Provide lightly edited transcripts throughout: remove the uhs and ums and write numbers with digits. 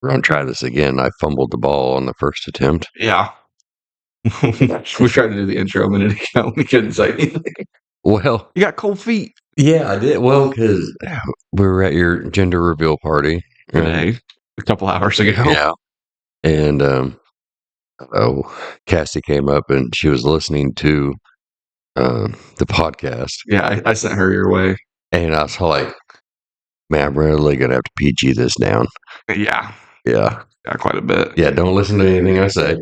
we're going to try this again. I fumbled the ball on the first attempt. Yeah. We tried to do the intro a minute ago. We couldn't say anything. Well, You got cold feet. Yeah, I did. Well, because we were at your gender reveal party today, a couple hours ago. Yeah. And Cassie came up and she was listening to the podcast. Yeah, I sent her your way. And I was like, man, I'm really going to have to PG this down. Yeah. Yeah. Yeah, quite a bit. Yeah, don't listen to anything I say.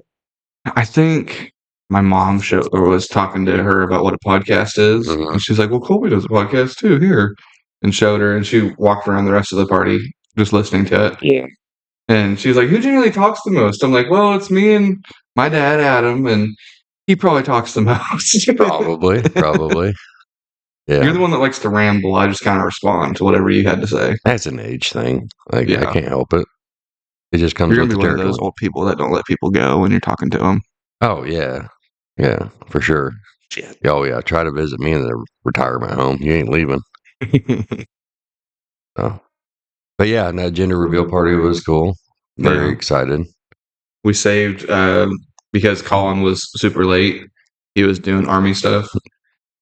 I think my mom was talking to her about what a podcast is. And she's like, well, Colby does a podcast too here. And showed her, and she walked around the rest of the party just listening to it. Yeah. And she was like, who generally talks the most? I'm like, well, it's me and my dad, Adam, and he probably talks the most. Probably. Yeah. You're the one that likes to ramble. I just kind of respond to whatever you had to say. That's an age thing. Like, I can't help it. It just comes You're with going to be one of those old people that don't let people go when you're talking to them. Oh, yeah. Yeah, for sure. Shit. Oh, yeah. Try to visit me in the retirement home. You ain't leaving. Oh. But yeah, that gender reveal party was cool. Very excited. We saved because Colin was super late. He was doing army stuff.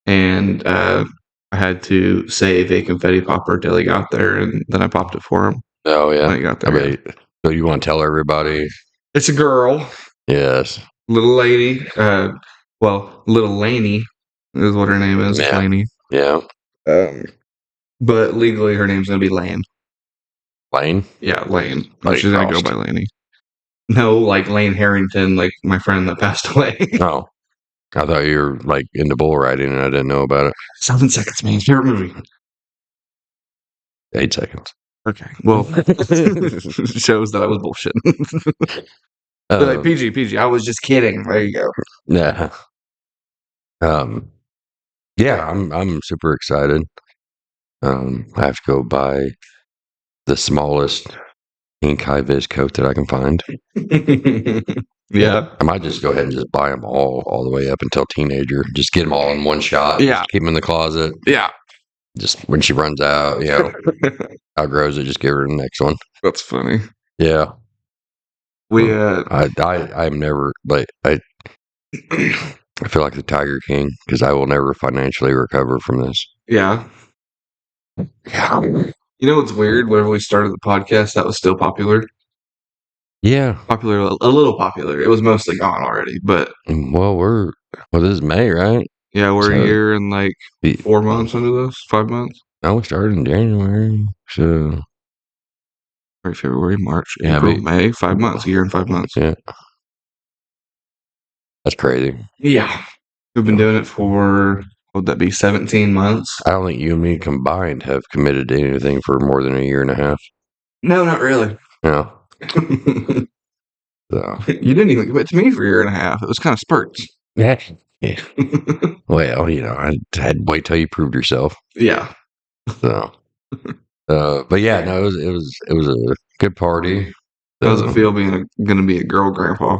And I had to save a confetti popper till he got there. And then I popped it for him. Oh, yeah. When he got there. So you want to tell everybody? It's a girl. Yes. Little lady. Little Laney is what her name is. Yeah. Laney. Yeah. But legally, her name's going to be Lane. Lane? Yeah, Lane. Like she's going to go by Laney. No, like Lane Harrington, like my friend that passed away. Oh. I thought you were like into bull riding and I didn't know about it. 7 seconds, man. Favorite movie. 8 seconds. Okay. Well, shows that I was bullshitting. Like PG. I was just kidding. There you go. Yeah. Yeah, I'm super excited. I have to go buy the smallest ink high vis coat that I can find. Yeah. I might just go ahead and just buy them all the way up until teenager. Just get them all in one shot. Yeah. Just keep them in the closet. Yeah. Just when she runs out, outgrows it, just give her the next one. That's funny. Yeah. I'm never like I feel like the Tiger King because I will never financially recover from this. Yeah. Yeah. You know what's weird? Whenever we started the podcast, that was still popular. Yeah. Popular, a little popular. It was mostly gone already, but... Well, this is May, right? Yeah, we're a year and like 4 months into this. 5 months. No, we started in January, so... February, March, April, May. 5 months. A year and 5 months. Yeah. That's crazy. Yeah. We've been doing it for... Would that be 17 months? I don't think you and me combined have committed to anything for more than a year and a half. No, not really. No. So. You didn't even commit to me for a year and a half. It was kind of spurts. Yeah. Well, I had to wait till you proved yourself. Yeah. So. But yeah, no, it was a good party. How does it feel being going to be a girl grandpa?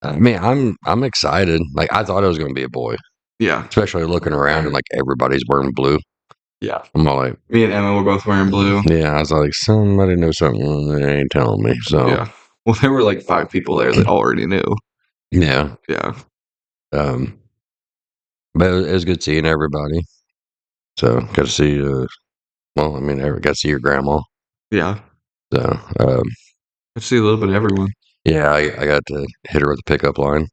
I mean, I'm excited. Like I thought it was going to be a boy. Yeah. Especially looking around and like everybody's wearing blue. Yeah. I'm all like, me and Emma were both wearing blue. Yeah, I was like, somebody knows something they ain't telling me. So yeah. Well, there were like 5 people there that already knew. Yeah. Yeah. But it was good seeing everybody. So got to see. I got to see your grandma. Yeah. So got to see a little bit of everyone. Yeah, I got to hit her with the pickup line.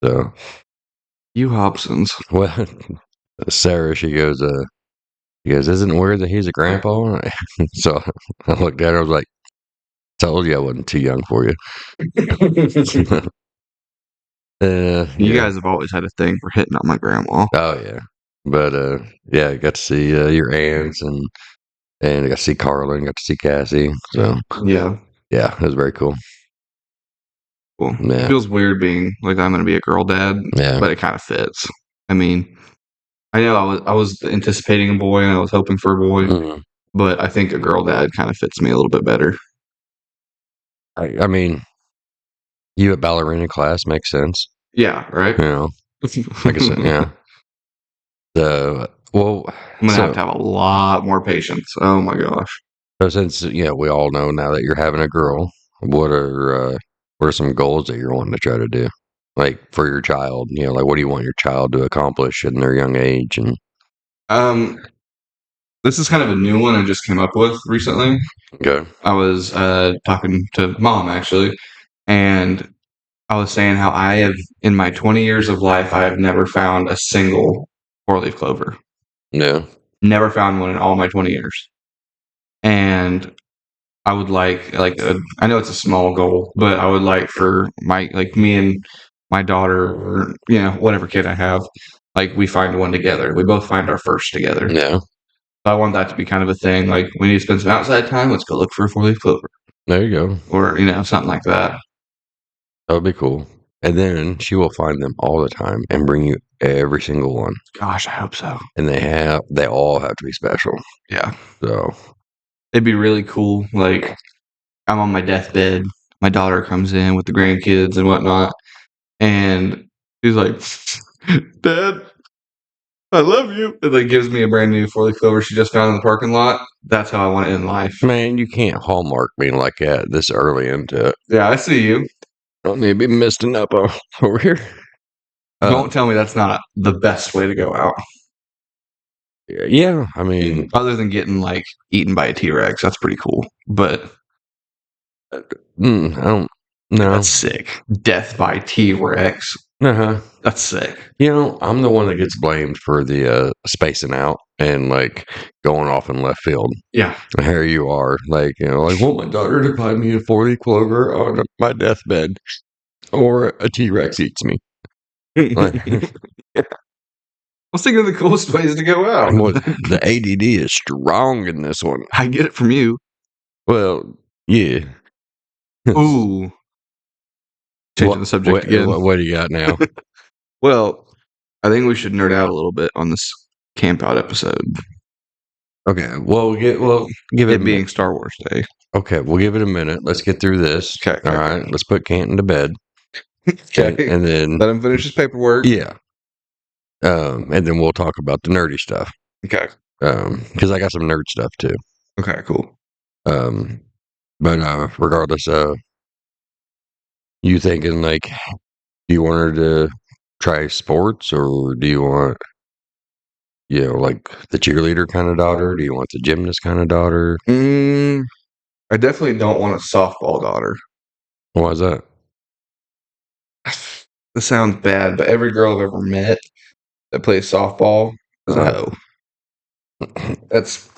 So. You Hobsons. Well, Sarah, she goes, isn't it weird that he's a grandpa? So I looked at her, I was like, told you I wasn't too young for you. You guys have always had a thing for hitting on my grandma. Oh, yeah. But, I got to see your aunts, and I got to see Carla, and got to see Cassie. So, yeah. Yeah, it was very cool. Cool. Yeah. It feels weird being like I'm going to be a girl dad, but it kind of fits. I mean, I know I was anticipating a boy and I was hoping for a boy, but I think a girl dad kind of fits me a little bit better. I mean, you at ballerina class makes sense. Yeah, right? Like I said, yeah. So, well... I'm going to have a lot more patience. Oh, my gosh. So since we all know now that you're having a girl, what are some goals that you're wanting to try to do, like for your child? Like what do you want your child to accomplish in their young age? And this is kind of a new one I just came up with recently. Okay. I was talking to mom actually, and I was saying how I have, in my 20 years of life, I have never found a single four-leaf clover. Yeah. Never found one in all my 20 years. And I would I know it's a small goal, but I would like for me and my daughter, or whatever kid I have, we find one together. We both find our first together. Yeah. So I want that to be kind of a thing. Like, we need to spend some outside time. Let's go look for a four-leaf clover. There you go. Or something like that. That would be cool. And then she will find them all the time and bring you every single one. Gosh, I hope so. And they all have to be special. Yeah. So it'd be really cool. Like, I'm on my deathbed. My daughter comes in with the grandkids and whatnot. And she's like, Dad, I love you. And gives me a brand new four-leaf clover she just found in the parking lot. That's how I want it in life. Man, you can't hallmark me like that this early into it. Yeah, I see you. I don't need to be misting up over here. Don't tell me that's not the best way to go out. Yeah, I mean, other than getting eaten by a T-Rex, that's pretty cool. But I don't. No, that's sick. Death by T-Rex. That's sick. I'm the one that gets blamed for the spacing out and going off in left field. Yeah. And here you are, I want my daughter to find me a four-leaf clover on my deathbed, or a T-Rex eats me. I was thinking of the coolest ways to go out. Well, the ADD is strong in this one. I get it from you. Well, yeah. Ooh. Changing the subject again. What do you got now? Well, I think we should nerd out a little bit on this Campout episode. Okay. Well, give it being Star Wars Day. Okay, we'll give it a minute. Let's get through this. Okay. All right. Let's put Canton to bed. Okay. And then let him finish his paperwork. Yeah. And then we'll talk about the nerdy stuff. Okay. Because I got some nerd stuff too. Okay, cool. But regardless, you thinking do you want her to try sports, or do you want, the cheerleader kind of daughter? Do you want the gymnast kind of daughter? I definitely don't want a softball daughter. Why is that? This sounds bad, but every girl I've ever met that plays softball is a hoe. That's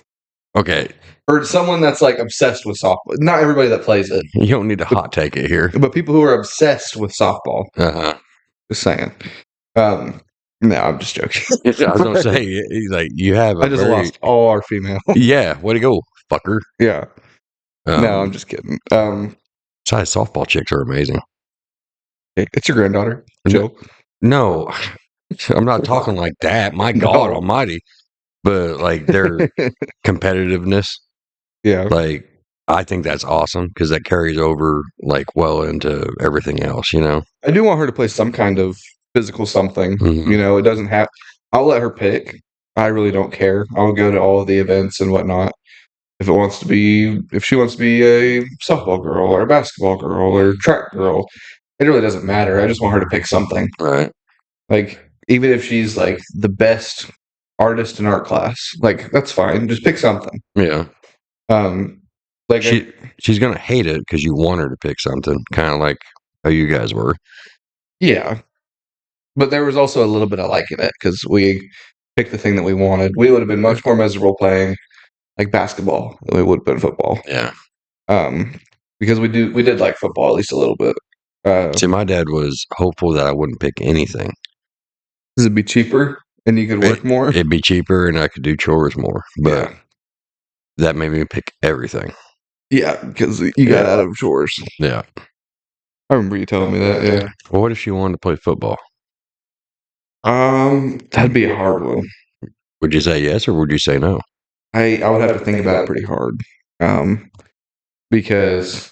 okay. Or someone that's obsessed with softball. Not everybody that plays it. You don't need to hot take it here. But people who are obsessed with softball. Just saying. No, I'm just joking. I was gonna say, you have. I just lost all our female. Yeah, way to go, fucker. Yeah. No, I'm just kidding. Besides, softball chicks are amazing. It's your granddaughter. Chill. No, I'm not talking like that. My God Almighty. But their competitiveness. Yeah. I think that's awesome because that carries over well into everything else. I do want her to play some kind of physical something. Mm-hmm. It doesn't have. I'll let her pick. I really don't care. I will go to all of the events and whatnot. If she wants to be a softball girl or a basketball girl or track girl, it really doesn't matter. I just want her to pick something. Right. Even if she's the best artist in art class, that's fine. Just pick something. Yeah. She's gonna hate it because you want her to pick something, kind of like how you guys were. Yeah. But there was also a little bit of liking it because we picked the thing that we wanted. We would have been much more miserable playing basketball than we would have been football. Yeah. Because we did like football at least a little bit. See, my dad was hopeful that I wouldn't pick anything. Does it be cheaper and you could work more? It'd be cheaper and I could do chores more. But that made me pick everything. Yeah, because you got out of chores. Yeah. I remember you telling me that, yeah. Well, what if she wanted to play football? That'd be a hard one. Would you say yes or would you say no? I would have to think about it pretty hard. Because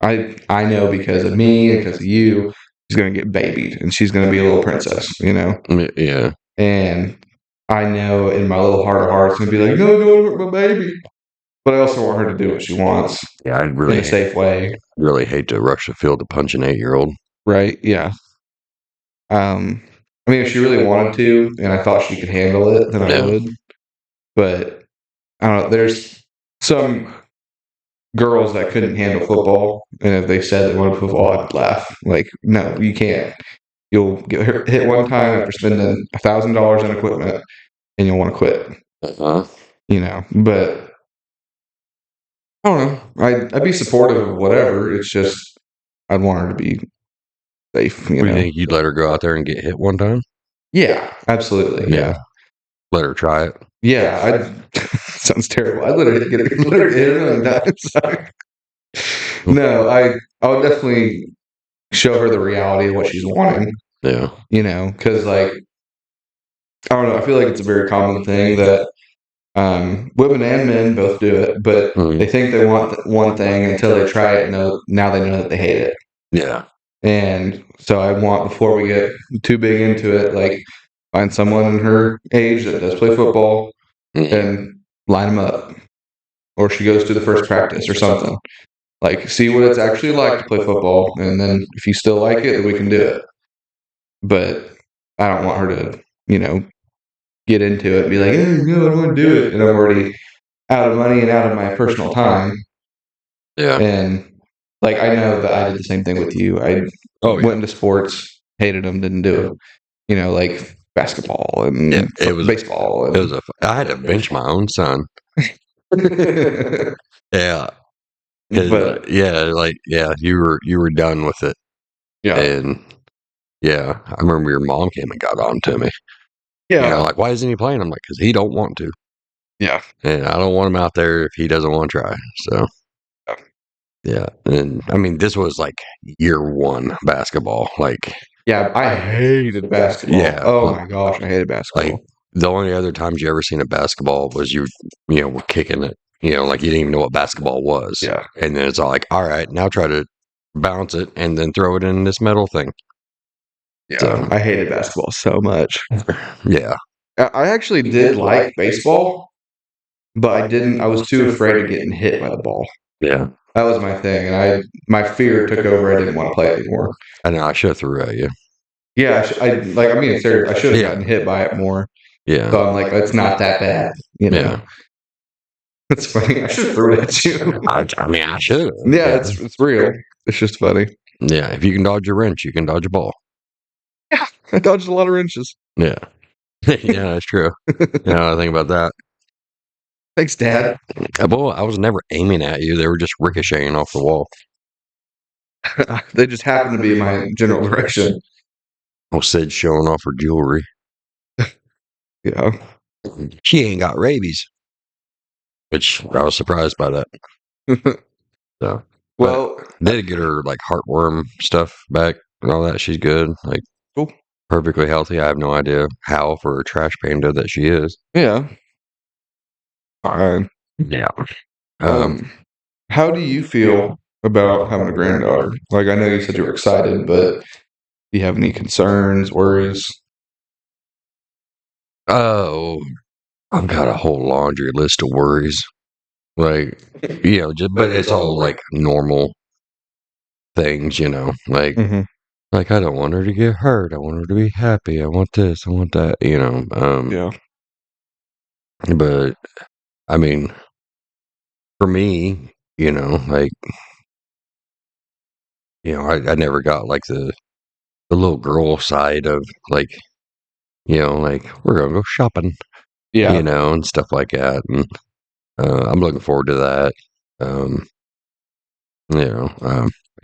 I know because of me and because of you, she's going to get babied and she's going to be a little princess, Yeah. And I know in my little heart of hearts, going to be like, no, don't hurt my baby. but I also want her to do what she wants. Yeah, I'd really in a safe way. Really hate to rush the field to punch an 8-year-old. Right? Yeah. I mean, if she really wanted to, and I thought she could handle it, then I would. But I don't know. There's some girls that couldn't handle football, and if they said they wanted football, I'd laugh. Like, no, you can't. You'll get hit one time after spending $1,000 on equipment, and you'll want to quit. But I don't know. I'd be supportive of whatever. It's just I'd want her to be safe. You think you'd let her go out there and get hit one time? Yeah, absolutely. Yeah. Let her try it. Yeah, sounds terrible. I'd let her get a million times. No, I would definitely show her the reality of what she's wanting. Yeah. Because I don't know. I feel like it's a very common thing that women and men both do it, but they think they want one thing until they try it. And now they know that they hate it. Yeah. And so I want, before we get too big into it, like find someone in her age that does play football and line them up. Or she goes to the first practice or something. Like, see what it's actually like to play football. And then if you still like it, then we can do it. But I don't want her to, get into it and be like, hey, no, I don't want to do it. And I'm already out of money and out of my personal time. Yeah. And like, I know that I did the same thing with you. I went into sports, hated them, didn't do it. Like basketball and baseball. And I had to bench my own son. Yeah. But you were done with it. Yeah. And yeah, I remember your mom came and got on to me. Yeah. Like, why isn't he playing? I'm like, because he don't want to. Yeah. And I don't want him out there if he doesn't want to try. So yeah. And I mean, this was like year one basketball. Like, yeah, I hated basketball. Yeah. Oh my gosh, I hated basketball. Like, the only other times you ever seen a basketball was you were kicking it. Like you didn't even know what basketball was. Yeah. And then it's all like, all right, now try to bounce it and then throw it in this metal thing. Yeah. So, I hated basketball so much. Yeah. I actually did like baseball, but I was too afraid of getting hit by the ball. Yeah. That was my thing. And my fear took over. I didn't want to play it anymore. I know, I should have threw at you. Yeah. Serious. I should have gotten hit by it more. Yeah. So I'm like, it's not that bad. Yeah. It's funny. I should have thrown it at you. I mean, I should. Yeah, it's real. It's just funny. Yeah, if you can dodge a wrench, you can dodge a ball. Yeah, I dodged a lot of wrenches. Yeah. Yeah, that's true. I think about that. Thanks, Dad. Well, I was never aiming at you. They were just ricocheting off the wall. They just happened to be in my general direction. Oh, Sid's showing off her jewelry. Yeah. She ain't got rabies. Which I was surprised by that. So, well, they did get her like heartworm stuff back and all that. She's good. Like, cool. Perfectly healthy. I have no idea how for a trash panda that she is. Yeah. Fine. Yeah. How do you feel about having a granddaughter? Like, I know you said you were excited, but do you have any concerns, worries? Oh, I've got a whole laundry list of worries. Like, but it's all like normal things, like, like I don't want her to get hurt. I want her to be happy. I want this. I want that, Yeah. But I mean, for me, like, I never got like the little girl side of like, like we're gonna go shopping, and stuff like that. And I'm looking forward to that.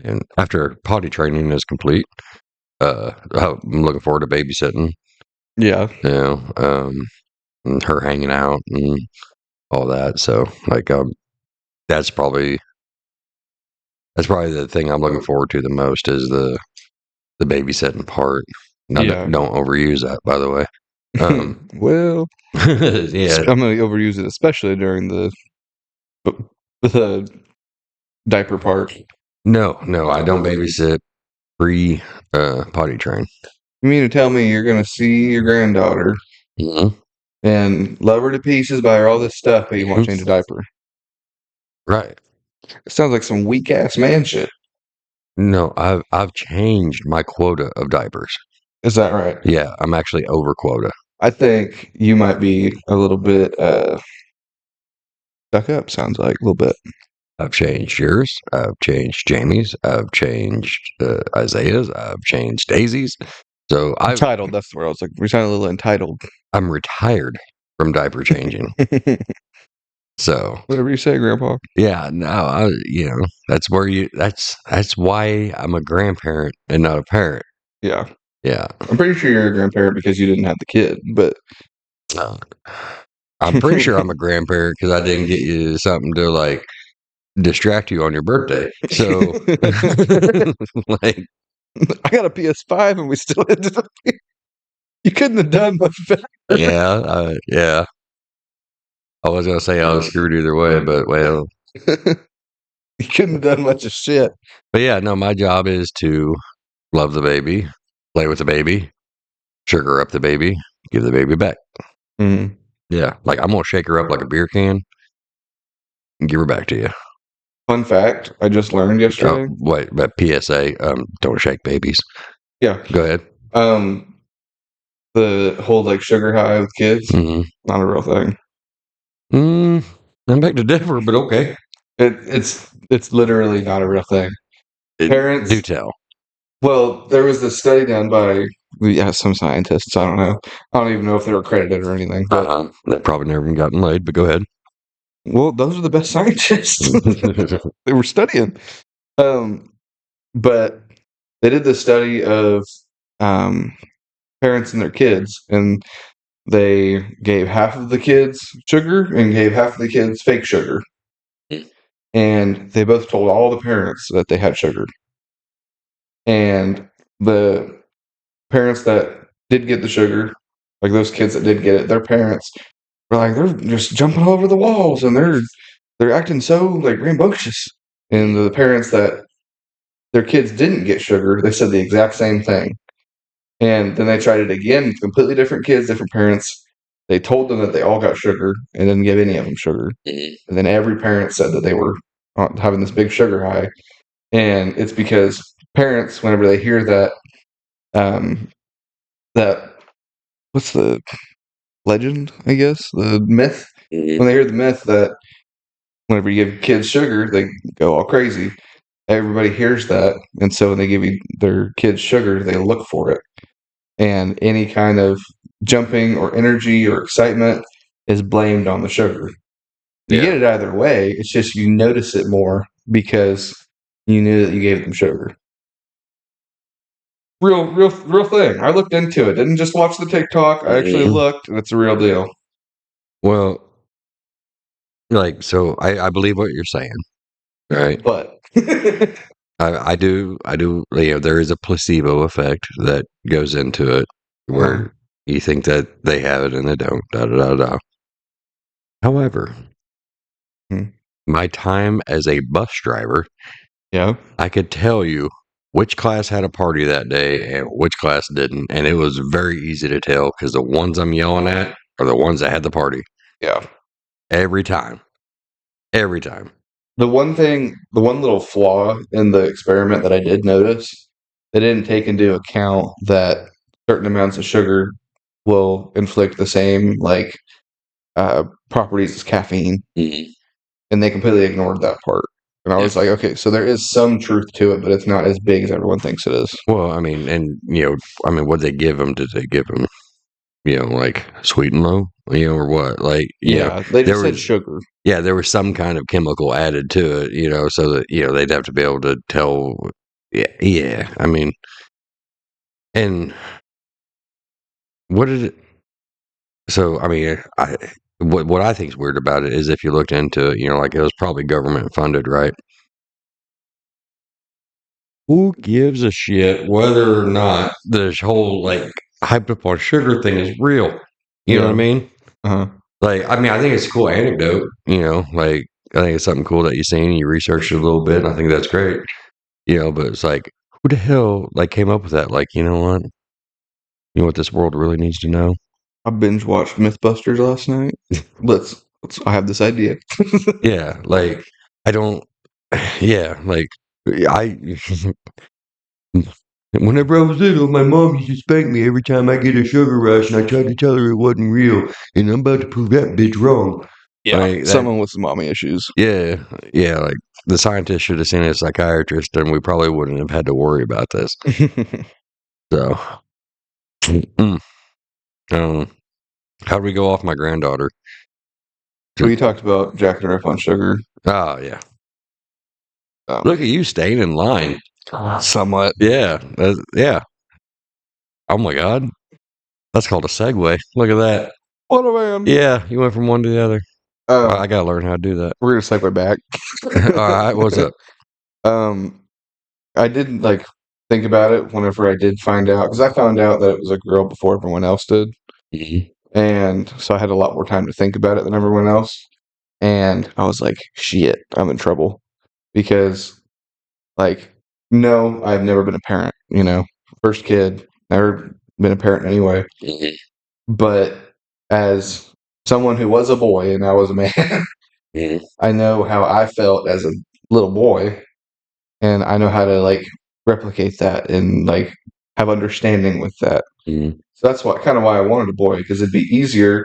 And after potty training is complete, I'm looking forward to babysitting. Yeah. And her hanging out and all that. So like, that's probably the thing I'm looking forward to the most is the babysitting part. Don't overuse that, by the way. Well, yeah, I'm gonna overuse it, especially during the diaper part. No, I don't babysit pre potty train. You mean to tell me you're gonna see your granddaughter and love her to pieces, buy her all this stuff, but you won't change a diaper? Right. It sounds like some weak ass man shit. No, I've changed my quota of diapers. Is that right? Yeah, I'm actually over quota. I think you might be a little bit stuck up. Sounds like a little bit. I've changed yours. I've changed Jamie's. I've changed Isaiah's. I've changed Daisy's. So I'm entitled. That's the word I was like. We sound a little entitled. I'm retired from diaper changing. So whatever you say, Grandpa. Yeah, no, that's where that's why I'm a grandparent and not a parent. Yeah. Yeah. I'm pretty sure you're a grandparent because you didn't have the kid, but I'm pretty sure I'm a grandparent because I didn't get you something to like distract you on your birthday. So, like, I got a PS5 and we still ended up. You couldn't have done much better. Yeah. I was gonna say I was screwed either way, but well, you couldn't have done much of shit. But yeah, no, my job is to love the baby, play with the baby, sugar up the baby, give the baby back. Mm-hmm. Yeah, like I'm gonna shake her up like a beer can and give her back to you. Fun fact, I just learned yesterday. Wait, but PSA, don't shake babies. Yeah. Go ahead. The whole like sugar high with kids, not a real thing. I'm back to differ, but okay. It's literally not a real thing. Parents do tell. Well, there was this study done by some scientists. I don't know. I don't even know if they were credited or anything. But they've probably never even gotten laid. But go ahead. Well, those are the best scientists. They were studying. But they did this study of parents and their kids, and they gave half of the kids sugar and gave half of the kids fake sugar. And they both told all the parents that they had sugar. And the parents that did get the sugar, like those kids that did get it, their parents were like, they're just jumping all over the walls and they're acting so like rambunctious. And the parents that their kids didn't get sugar, they said the exact same thing. And then they tried it again, completely different kids, different parents. They told them that they all got sugar and didn't give any of them sugar. And then every parent said that they were having this big sugar high. And it's because parents, whenever they hear that, that what's the legend, I guess, the myth, when they hear the myth that whenever you give kids sugar, they go all crazy. Everybody hears that, and so when they give their kids sugar, they look for it. And any kind of jumping or energy or excitement is blamed on the sugar. You get it either way. It's just you notice it more because you knew that you gave them sugar. Real thing. I looked into it. Didn't just watch the TikTok. I actually looked, and it's a real deal. Well, like, so I believe what you're saying, right? But I do. There is a placebo effect that goes into it where you think that they have it and they don't. Da da da da. However, my time as a bus driver, I could tell you which class had a party that day and which class didn't, and it was very easy to tell because the ones I'm yelling at are the ones that had the party. Yeah, every time. The one little flaw in the experiment that I did notice, they didn't take into account that certain amounts of sugar will inflict the same properties as caffeine, and they completely ignored that part. And I was like, okay, so there is some truth to it, but it's not as big as everyone thinks it is. Well, I mean, and what they give them? Did they give them, like sweet and low, or what? Like, they just said sugar. Yeah, there was some kind of chemical added to it, so that they'd have to be able to tell. Yeah. I mean, and what did it? So, I mean, what I think is weird about it is if you looked into it, like it was probably government funded, right? Who gives a shit whether or not this whole like hyped up on sugar thing is real? You know what I mean? Like, I mean, I think it's a cool anecdote. Like I think it's something cool that you've seen. You researched it a little bit, and I think that's great. But it's like, who the hell like came up with that? Like, you know what? You know what this world really needs to know? I binge watched MythBusters last night. Let's. I have this idea. Yeah, like I don't. Yeah, like I. Whenever I was little, my mom used to spank me every time I get a sugar rush, and I tried to tell her it wasn't real, and I'm about to prove that bitch wrong. Yeah, Like that. someone with some mommy issues. Yeah, yeah. Like the scientist should have seen a psychiatrist, and we probably wouldn't have had to worry about this. So, how do we go off my granddaughter? We talked about jacking her up on sugar. Oh yeah. Look at you staying in line. Somewhat. Yeah. Yeah. Oh my God. That's called a segue. Look at that. What a man. Yeah, you went from one to the other. I gotta learn how to do that. We're gonna segue back. All right, what's up? I didn't like think about it whenever I did find out, because I found out that it was a girl before everyone else did, and so I had a lot more time to think about it than everyone else. And I was like, "Shit, I'm in trouble," because, like, no, I've never been a parent. First kid, never been a parent anyway. But as someone who was a boy and now was a man, I know how I felt as a little boy, and I know how to like replicate that and like have understanding with that. So that's kind of why I wanted a boy, because it'd be easier,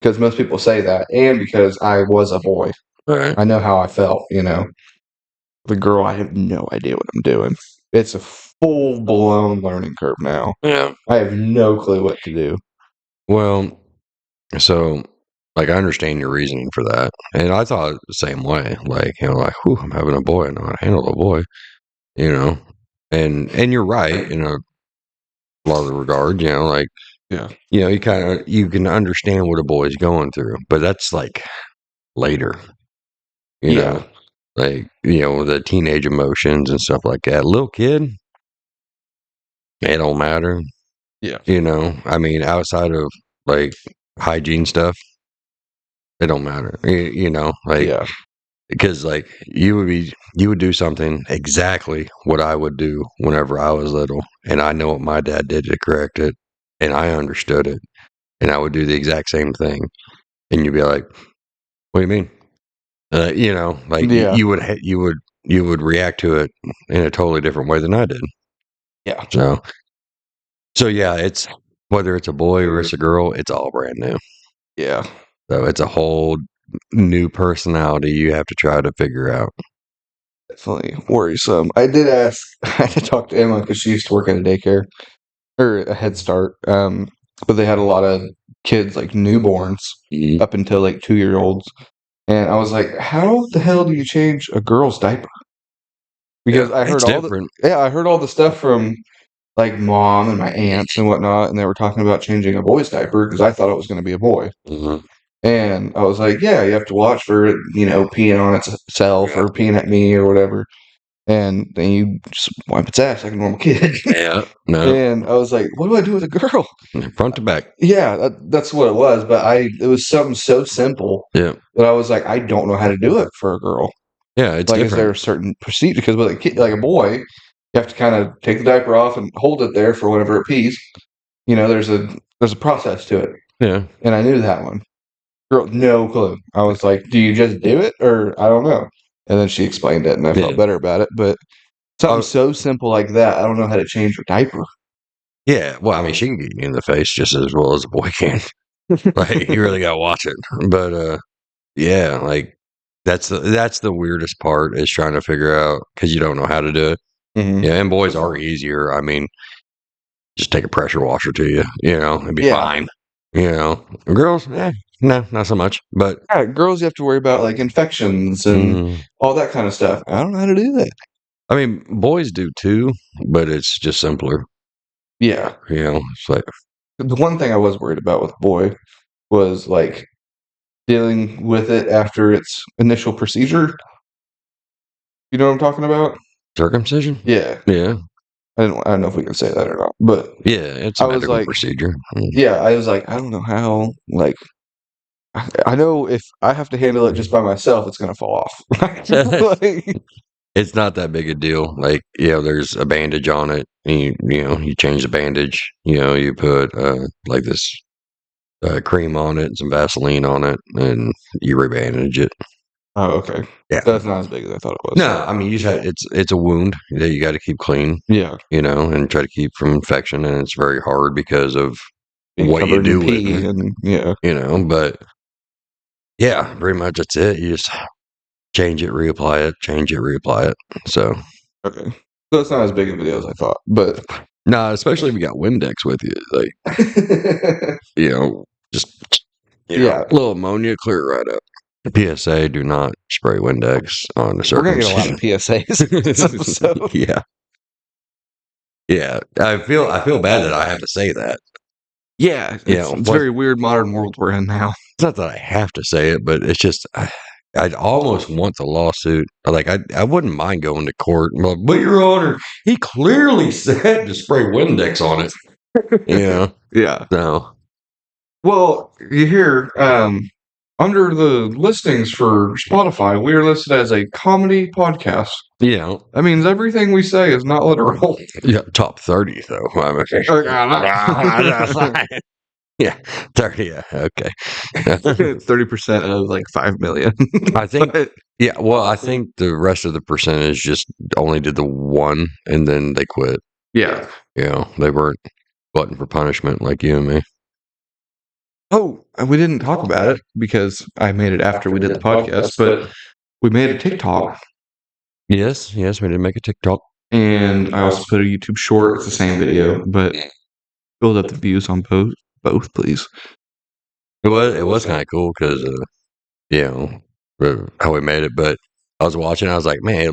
because most people say that, and because I was a boy. Right. I know how I felt. The girl, I have no idea what I'm doing. It's a full blown learning curve now. Yeah. I have no clue what to do. Well, so like I understand your reasoning for that, and I thought the same way. Like like, whew, I'm having a boy, I know how to handle a boy. And you're right in a lot of regard. Like Yeah. you can understand what a boy's going through, but that's like later. Like the teenage emotions and stuff like that. Little kid, it don't matter. Yeah. I mean, outside of like hygiene stuff, it don't matter. Like Yeah. because like you would do something exactly what I would do whenever I was little, and I know what my dad did to correct it, and I understood it, and I would do the exact same thing, and you'd be like, "What do you mean?" Like Yeah. you would react to it in a totally different way than I did. Yeah. So yeah, it's whether it's a boy or it's a girl, it's all brand new. Yeah. So it's a whole new personality you have to try to figure out. Definitely worrisome. I did ask, I had to talk to Emma because she used to work at a daycare or a Head Start. But they had a lot of kids, like newborns, up until like 2-year-olds. And I was like, how the hell do you change a girl's diaper? Because I heard I heard all the stuff from like mom and my aunts and whatnot, and they were talking about changing a boy's diaper because I thought it was going to be a boy. And I was like, yeah, you have to watch for it, peeing on itself or peeing at me or whatever. And then you just wipe its ass like a normal kid. Yeah. No. And I was like, what do I do with a girl? Front to back. Yeah, that's what it was. But it was something so simple. Yeah. That I was like, I don't know how to do it for a girl. Yeah, it's like, different. Is there a certain procedure? Because with a kid, like a boy, you have to kind of take the diaper off and hold it there for whenever it pees. There's a process to it. Yeah. And I knew that one. Girl, no clue. I was like, do you just do it? Or I don't know. And then she explained it, and I felt better about it. But something so simple like that, I don't know how to change her diaper. Yeah, well, I mean, she can get you in the face just as well as a boy can. Like, you really gotta watch it. But yeah, like that's the weirdest part, is trying to figure out, because you don't know how to do it. Yeah, and boys are easier. I mean, just take a pressure washer to you, and be fine. Girls, no, not so much. But girls, you have to worry about like infections and all that kind of stuff. I don't know how to do that. I mean, boys do too, but it's just simpler. Yeah. It's like the one thing I was worried about with boy was like dealing with it after its initial procedure. You know what I'm talking about? Circumcision? Yeah. Yeah. I don't know if we can say that or not, but yeah, it's a medical procedure. Yeah, I was like, I don't know how. Like, I know if I have to handle it just by myself, it's gonna fall off. It's not that big a deal. Like, there's a bandage on it. And you change the bandage. You put like this cream on it, and some Vaseline on it, and you rebandage it. Oh, okay. Yeah. That's not as big as I thought it was. No, I mean, it's a wound that you got to keep clean. Yeah. And try to keep from infection, and it's very hard because of what you Covered do in with pee it. and yeah. But yeah, pretty much that's it. You just change it, reapply it, change it, reapply it. So Okay. So it's not as big of a deal as I thought, but no, especially if you got Windex with you, like just yeah, a little ammonia, clear it right up. The PSA: do not spray Windex on the we're gonna get a lot circumcision. of PSAs this episode. Yeah. I feel bad that I have to say that. Yeah, it's a very weird modern world we're in now. It's not that I have to say it, but it's just I'd almost want the lawsuit. Like I wouldn't mind going to court, but Your Honor, he clearly said to spray Windex on it. Yeah. So, well, you hear under the listings for Spotify, we are listed as a comedy podcast. That means everything we say is not literal. Yeah, top 30 though. Yeah, 30. Yeah, okay. 30% of like 5 million. I think. Yeah, well, I think the rest of the percentage just only did the one, and then they quit. Yeah. They weren't glutton for punishment like you and me. Oh, we didn't talk about it because I made it after we did the podcast, but we made a TikTok. Yes, we did make a TikTok. And I also put a YouTube short. It's the same video, but build up the views on both, please. It was kind of cool because, how we made it. But I was watching, I was like, man,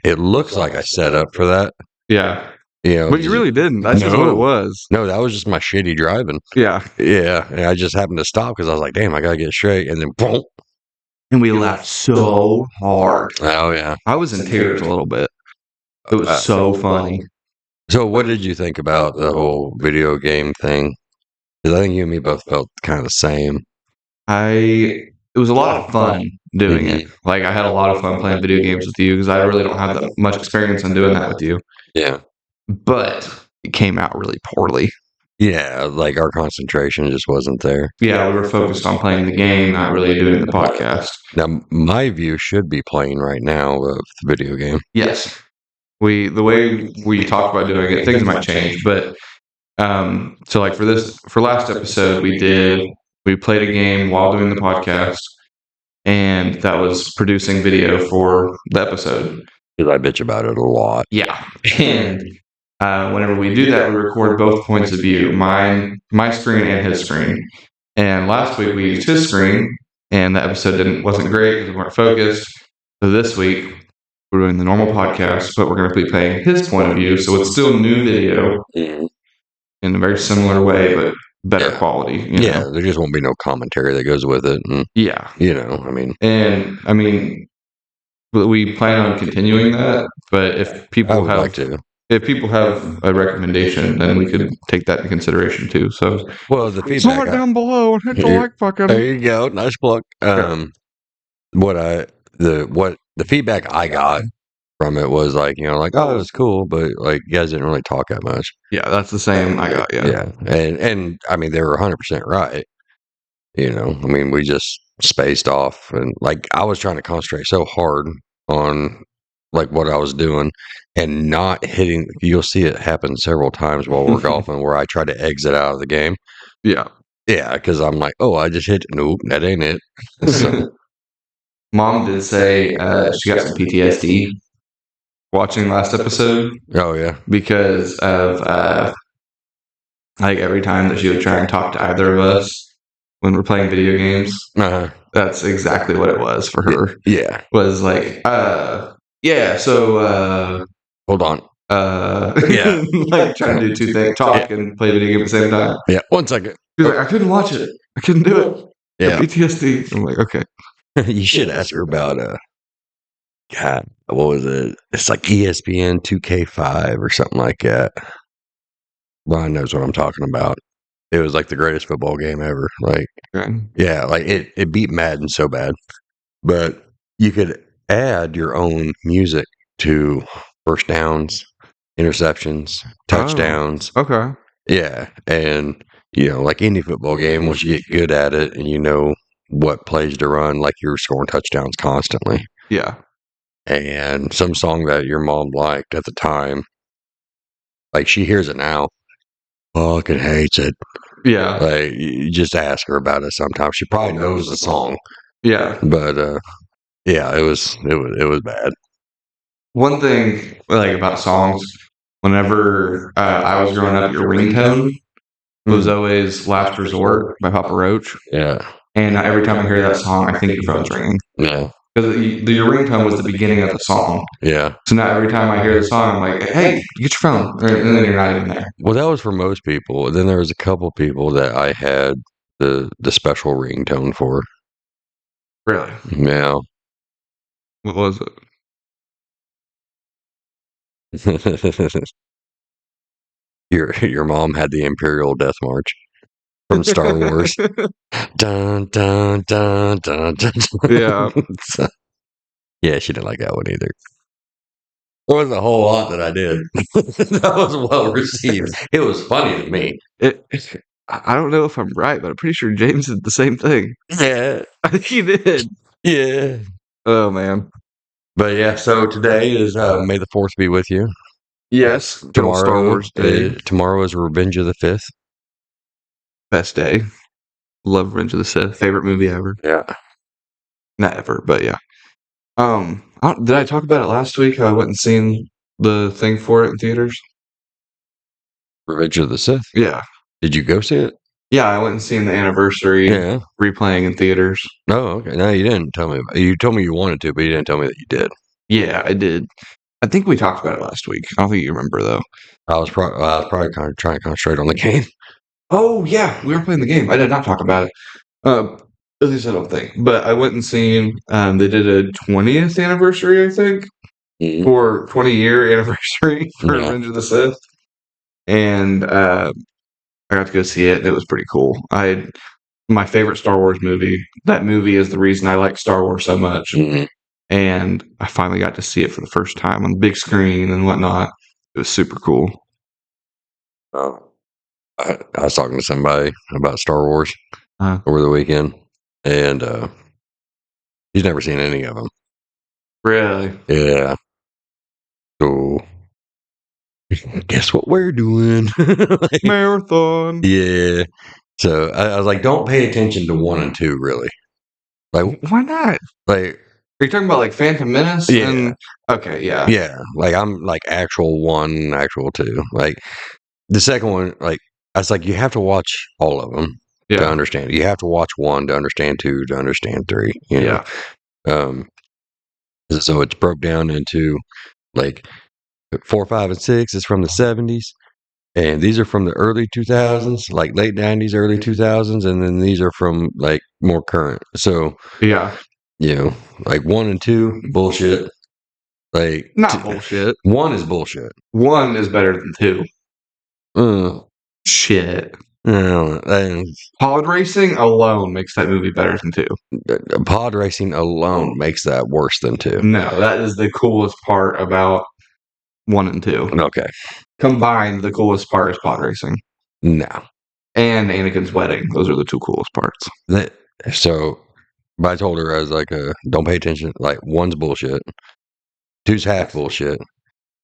it looks like I set up for that. Yeah. But you really didn't. That's just what it was. No, that was just my shitty driving. Yeah. Yeah. And I just happened to stop because I was like, damn, I got to get straight. And then boom. And we laughed so hard. Oh, yeah. I was in tears a little bit. It was so funny. So what did you think about the whole video game thing? Because I think you and me both felt kind of the same. It was a lot of fun doing it. Like, I had a lot of fun playing video games with you because I really don't have that much experience in doing that with you. Yeah. But it came out really poorly. Yeah, like our concentration just wasn't there. Yeah, we were focused on playing the game, not really doing the podcast. Now, my view should be playing right now of the video game. Yes. The way we talk about doing it, things might change, but so like for last episode we played a game while doing the podcast, and that was producing video for the episode. Because I bitch about it a lot. Yeah. And whenever we do that, we record both points of view, my screen and his screen. And last week we used his screen, and the episode wasn't great because we weren't focused. So this week we're doing the normal podcast, but we're going to be playing his point of view. So it's still new video in a very similar way, but better quality. Yeah, there just won't be no commentary that goes with it. And, I mean, we plan on continuing that. But if people have a recommendation, then we could take that into consideration too. So, well, the feedback comment down below and hit the like button. There you go, nice plug. The feedback I got from it was like, oh, it was cool, but like you guys didn't really talk that much. Yeah, that's the same I got. Yeah, and I mean they were 100% right. I mean we just spaced off, and like I was trying to concentrate so hard on like what I was doing and not hitting. You'll see it happen several times while we're golfing where I try to exit out of the game. Yeah, because I'm like, oh, I just hit. Nope, that ain't it. So, Mom did say she got some PTSD watching last episode. Oh yeah, because of like every time that she would try and talk to either of us when we're playing video games. That's exactly what it was for her. Yeah, was like, so hold on. Like trying to do two things, talk and play video game at the same time. Yeah, 1 second. She's like, I couldn't watch it. I couldn't do it. Yeah, PTSD. I'm like, okay. You should ask her about God, what was it? It's like ESPN 2K5 or something like that. Ron knows what I'm talking about. It was like the greatest football game ever. Like, yeah, like it beat Madden so bad. But you could add your own music to first downs, interceptions, touchdowns. Oh, okay. Yeah, and like any football game, once you get good at it, and what plays to run, like you were scoring touchdowns constantly. Yeah. And some song that your mom liked at the time, like she hears it now, fucking hates it. Yeah. Like you just ask her about it sometimes. She probably knows the song. Yeah. But yeah, it was bad. One thing like about songs, whenever I was growing up, your ringtone was always "Last Resort" by Papa Roach. Yeah. And every time I hear that song, I think your phone's ringing. Yeah. Because your ringtone was the beginning of the song. Yeah. So now every time I hear the song, I'm like, hey, get your phone. And then you're not even there. Well, that was for most people. Then there was a couple people that I had the special ringtone for. Really? Yeah. What was it? Your mom had the Imperial Death March from Star Wars. Dun dun dun dun dun. Yeah. So, yeah, she didn't like that one either. There wasn't a whole lot that I did. That was well received. It was funny to me. I don't know if I'm right, but I'm pretty sure James did the same thing. Yeah. I think he did. Yeah. Oh, man. But yeah, so today is May the 4th be with you. Yes. Good old Star Wars Day. Tomorrow is Revenge of the 5th. Best day. Love Revenge of the Sith. Favorite movie ever. Yeah. Not ever, but yeah. Did I talk about it last week? How I went and seen the thing for it in theaters? Revenge of the Sith? Yeah. Did you go see it? Yeah, I went and seen the anniversary replaying in theaters. Oh, okay. No, you didn't tell me. You told me you wanted to, but you didn't tell me that you did. Yeah, I did. I think we talked about it last week. I don't think you remember, though. I was probably trying to concentrate on the game. Oh, yeah. We were playing the game. I did not talk about it. At least I don't think. But I went and seen, they did a 20th anniversary, I think, or 20-year anniversary for Revenge of the Sith. And I got to go see it, and it was pretty cool. My favorite Star Wars movie. That movie is the reason I like Star Wars so much. And I finally got to see it for the first time on the big screen and whatnot. It was super cool. Oh, I was talking to somebody about Star Wars over the weekend, and he's never seen any of them. Really? Yeah. So guess what we're doing? Like, marathon. Yeah. So I was like, don't pay attention to 1 and 2, really. Like, why not? Like, are you talking about like Phantom Menace? Yeah. Okay, yeah. Yeah. Like I'm like actual 1, actual 2. Like the second one, like I was like, you have to watch all of them to understand. You have to watch 1 to understand 2 to understand 3. You know? Yeah. So it's broke down into like 4, 5, and 6 is from the 70s. And these are from the early 2000s, like late 90s, early 2000s, and then these are from like more current. So yeah, you know, like 1 and 2, bullshit. Like not bullshit. 1 is bullshit. 1 is better than 2. Shit. Pod racing alone makes that movie better than 2. Pod racing alone makes that worse than 2. No, that is the coolest part about 1 and 2. Okay. Combined, the coolest part is pod racing. No. And Anakin's wedding. Those are the 2 coolest parts. But I told her, I was like, don't pay attention. Like 1's bullshit. 2's half bullshit.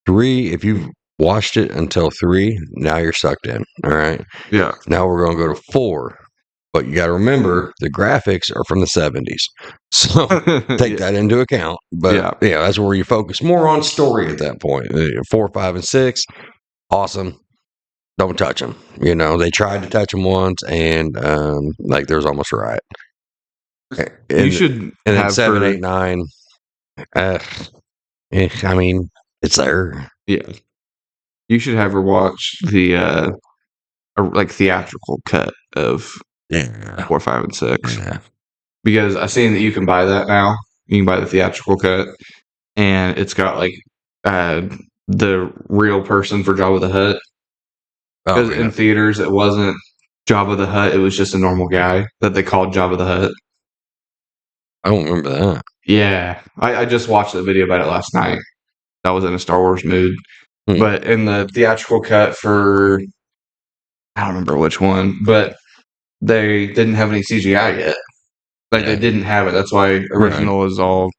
3, if you've watched it until 3, now you're sucked in. All right. Yeah. Now we're going to go to 4. But you got to remember the graphics are from the 70s. So take that into account. But yeah, that's where you focus more on story at that point. 4, 5, and 6, awesome. Don't touch them. You know, they tried to touch them once, and like there was almost a riot. You should. And then 7, 8, 9. I mean, it's there. Yeah. You should have her watch the like theatrical cut of 4, 5, and 6. Yeah. Because I've seen that you can buy that now. You can buy the theatrical cut, and it's got like the real person for Jabba the Hutt. Because in theaters, it wasn't Jabba the Hutt; it was just a normal guy that they called Jabba the Hutt. I don't remember that. Yeah, I just watched the video about it last night. I was in a Star Wars mood. But in the theatrical cut for, I don't remember which one, but they didn't have any CGI yet. Like they didn't have it. That's why original is all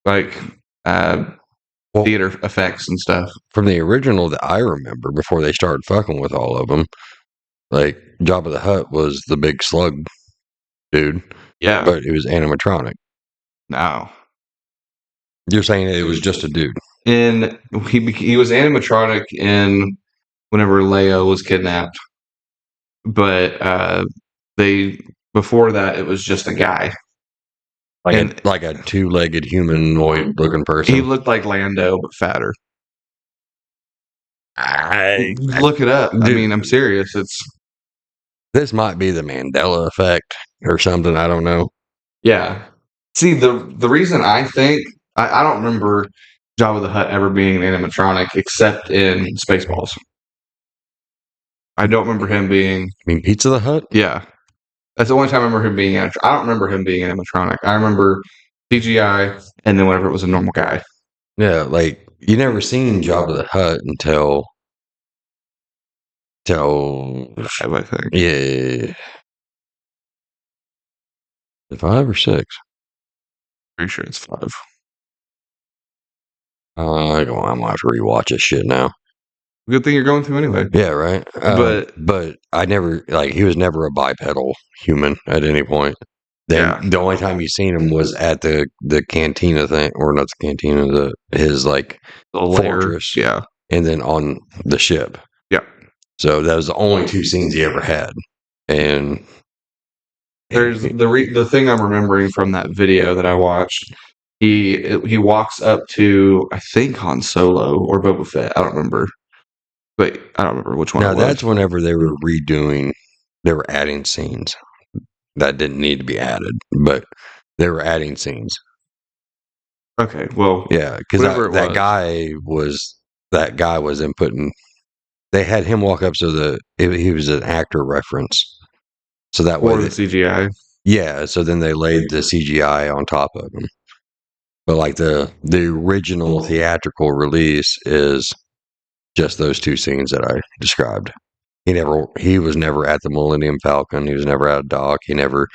like theater effects and stuff. From the original that I remember, before they started fucking with all of them, like Jabba the Hutt was the big slug dude. Yeah, but it was animatronic. No, You're saying it was just a dude. And he was animatronic in whenever Leia was kidnapped, but they before that it was just a guy. Like a two-legged humanoid looking person. He looked like Lando but fatter. Look it up. Dude, I mean, I'm serious. This might be the Mandela effect or something. I don't know. Yeah. See, the reason I think I don't remember Jabba the Hutt ever being an animatronic except in Spaceballs. I don't remember him being. I mean, Pizza the Hut? Yeah. That's the only time I remember him being animatronic. I don't remember him being animatronic. I remember CGI and then whenever it was a normal guy. Yeah, like you never seen Jabba the Hutt until I think. Yeah. 5 or 6? Pretty sure it's 5. I might have to rewatch this shit now. Good thing you're going to anyway. Yeah, right. But I never he was never a bipedal human at any point. Then the only time you seen him was at the cantina thing, or not the cantina, his like the fortress, yeah, and then on the ship. Yeah. So that was the only 2 scenes he ever had, and there's the thing I'm remembering from that video that I watched. He walks up to I think Han Solo or Boba Fett. I don't remember. But I don't remember which one. Now that's whenever they were they were adding scenes that didn't need to be added, but they were adding scenes. Okay, well, yeah, because that guy was inputting. They had him walk up so he was an actor reference, so that way the CGI. Yeah, so then they laid the CGI on top of him. But like the original theatrical release is just those 2 scenes that I described. He was never at the Millennium Falcon. He was never at a dock. He never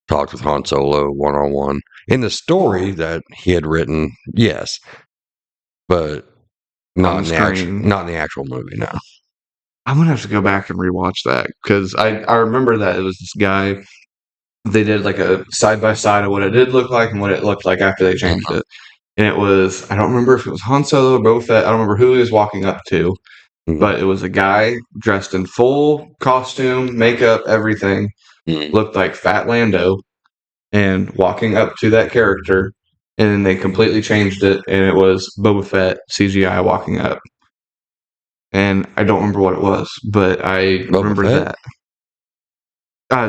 talked with Han Solo one-on-one. In the story that he had written, yes, but not in the actual movie. No, I'm gonna have to go back and rewatch that because I remember that it was this guy. They did like a side by side of what it did look like and what it looked like after they changed it. And it was, I don't remember if it was Han Solo or Boba Fett. I don't remember who he was walking up to, but it was a guy dressed in full costume, makeup, everything. Looked like Fat Lando and walking up to that character. And then they completely changed it and it was Boba Fett CGI walking up. And I don't remember what it was, but I remember that.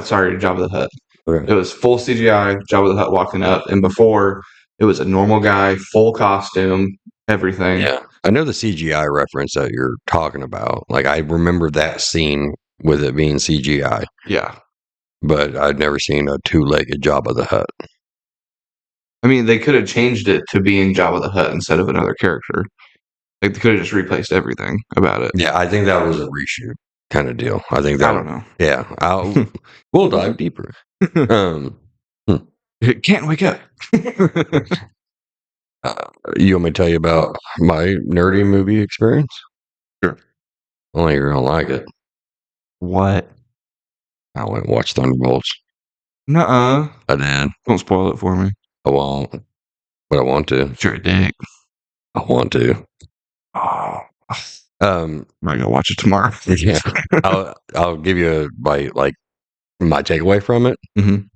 Sorry, Jabba the Hutt. Okay. It was full CGI, Jabba the Hutt walking up, and before it was a normal guy, full costume, everything. Yeah, I know the CGI reference that you're talking about. Like I remember that scene with it being CGI. Yeah, but I'd never seen a 2-legged Jabba the Hutt. I mean, they could have changed it to being Jabba the Hutt instead of another character. Like they could have just replaced everything about it. Yeah, I think that was a reshoot kind of deal. I think that. I don't know. Yeah, we'll dive deeper. Can't wake up. You want me to tell you about my nerdy movie experience? Sure. Only you're gonna like it. What? I went and watched Thunderbolts. Nuh-uh. I did. Don't spoil it for me. I won't, but I want to. Sure, dick. I want to. Oh. I'm gonna watch it tomorrow. Yeah. I'll give you my takeaway from it. Mm-hmm.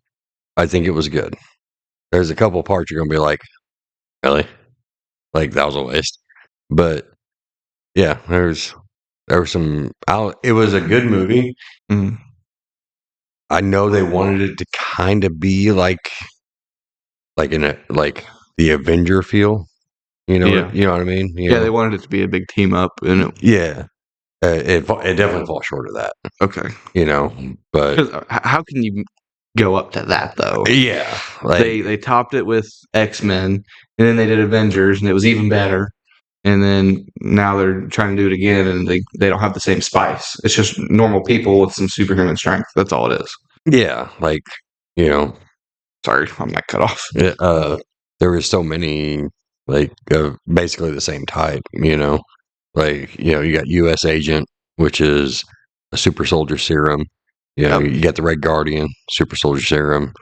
I think it was good. There's a couple parts you're gonna be like, really? Like that was a waste. But yeah, there were some. It was a good movie. Mm-hmm. I know they wanted it to kind of be like the Avenger feel. You know what I mean? They wanted it to be a big team up, and it definitely falls short of that. Okay, but how can you go up to that though? Yeah, they topped it with X-Men, and then they did Avengers, and it was even better. And then now they're trying to do it again, and they don't have the same spice. It's just normal people with some superhuman strength. That's all it is. Yeah, Sorry, I'm not cut off. There was so many, like, basically the same type, Like, you got U.S. Agent, which is a super soldier serum. You got the Red Guardian, super soldier serum.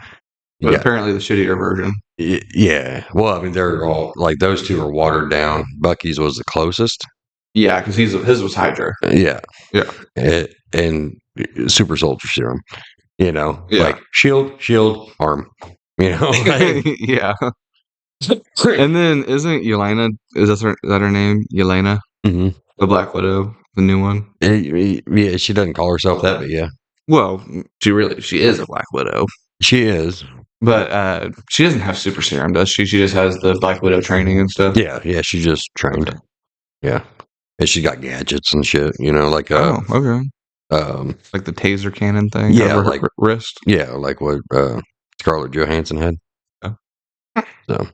But apparently the shittier version. Yeah. Well, I mean, they're all, like, those two are watered down. Bucky's was the closest. Yeah, because his was Hydra. Yeah. Yeah. And super soldier serum, Yeah. like shield, arm, like, Yeah. And then isn't Yelena, is that her name? Yelena? Mm-hmm. The Black Widow, the new one? Yeah, she doesn't call herself that, but yeah. Well, she is a Black Widow. She is. But she doesn't have super serum, does she? She just has the Black Widow training and stuff? Yeah, she just trained. Okay. Yeah. And she got gadgets and shit, like okay. Like the taser cannon thing, yeah, over like her wrist. Yeah, like what Scarlett Johansson had. Oh. So,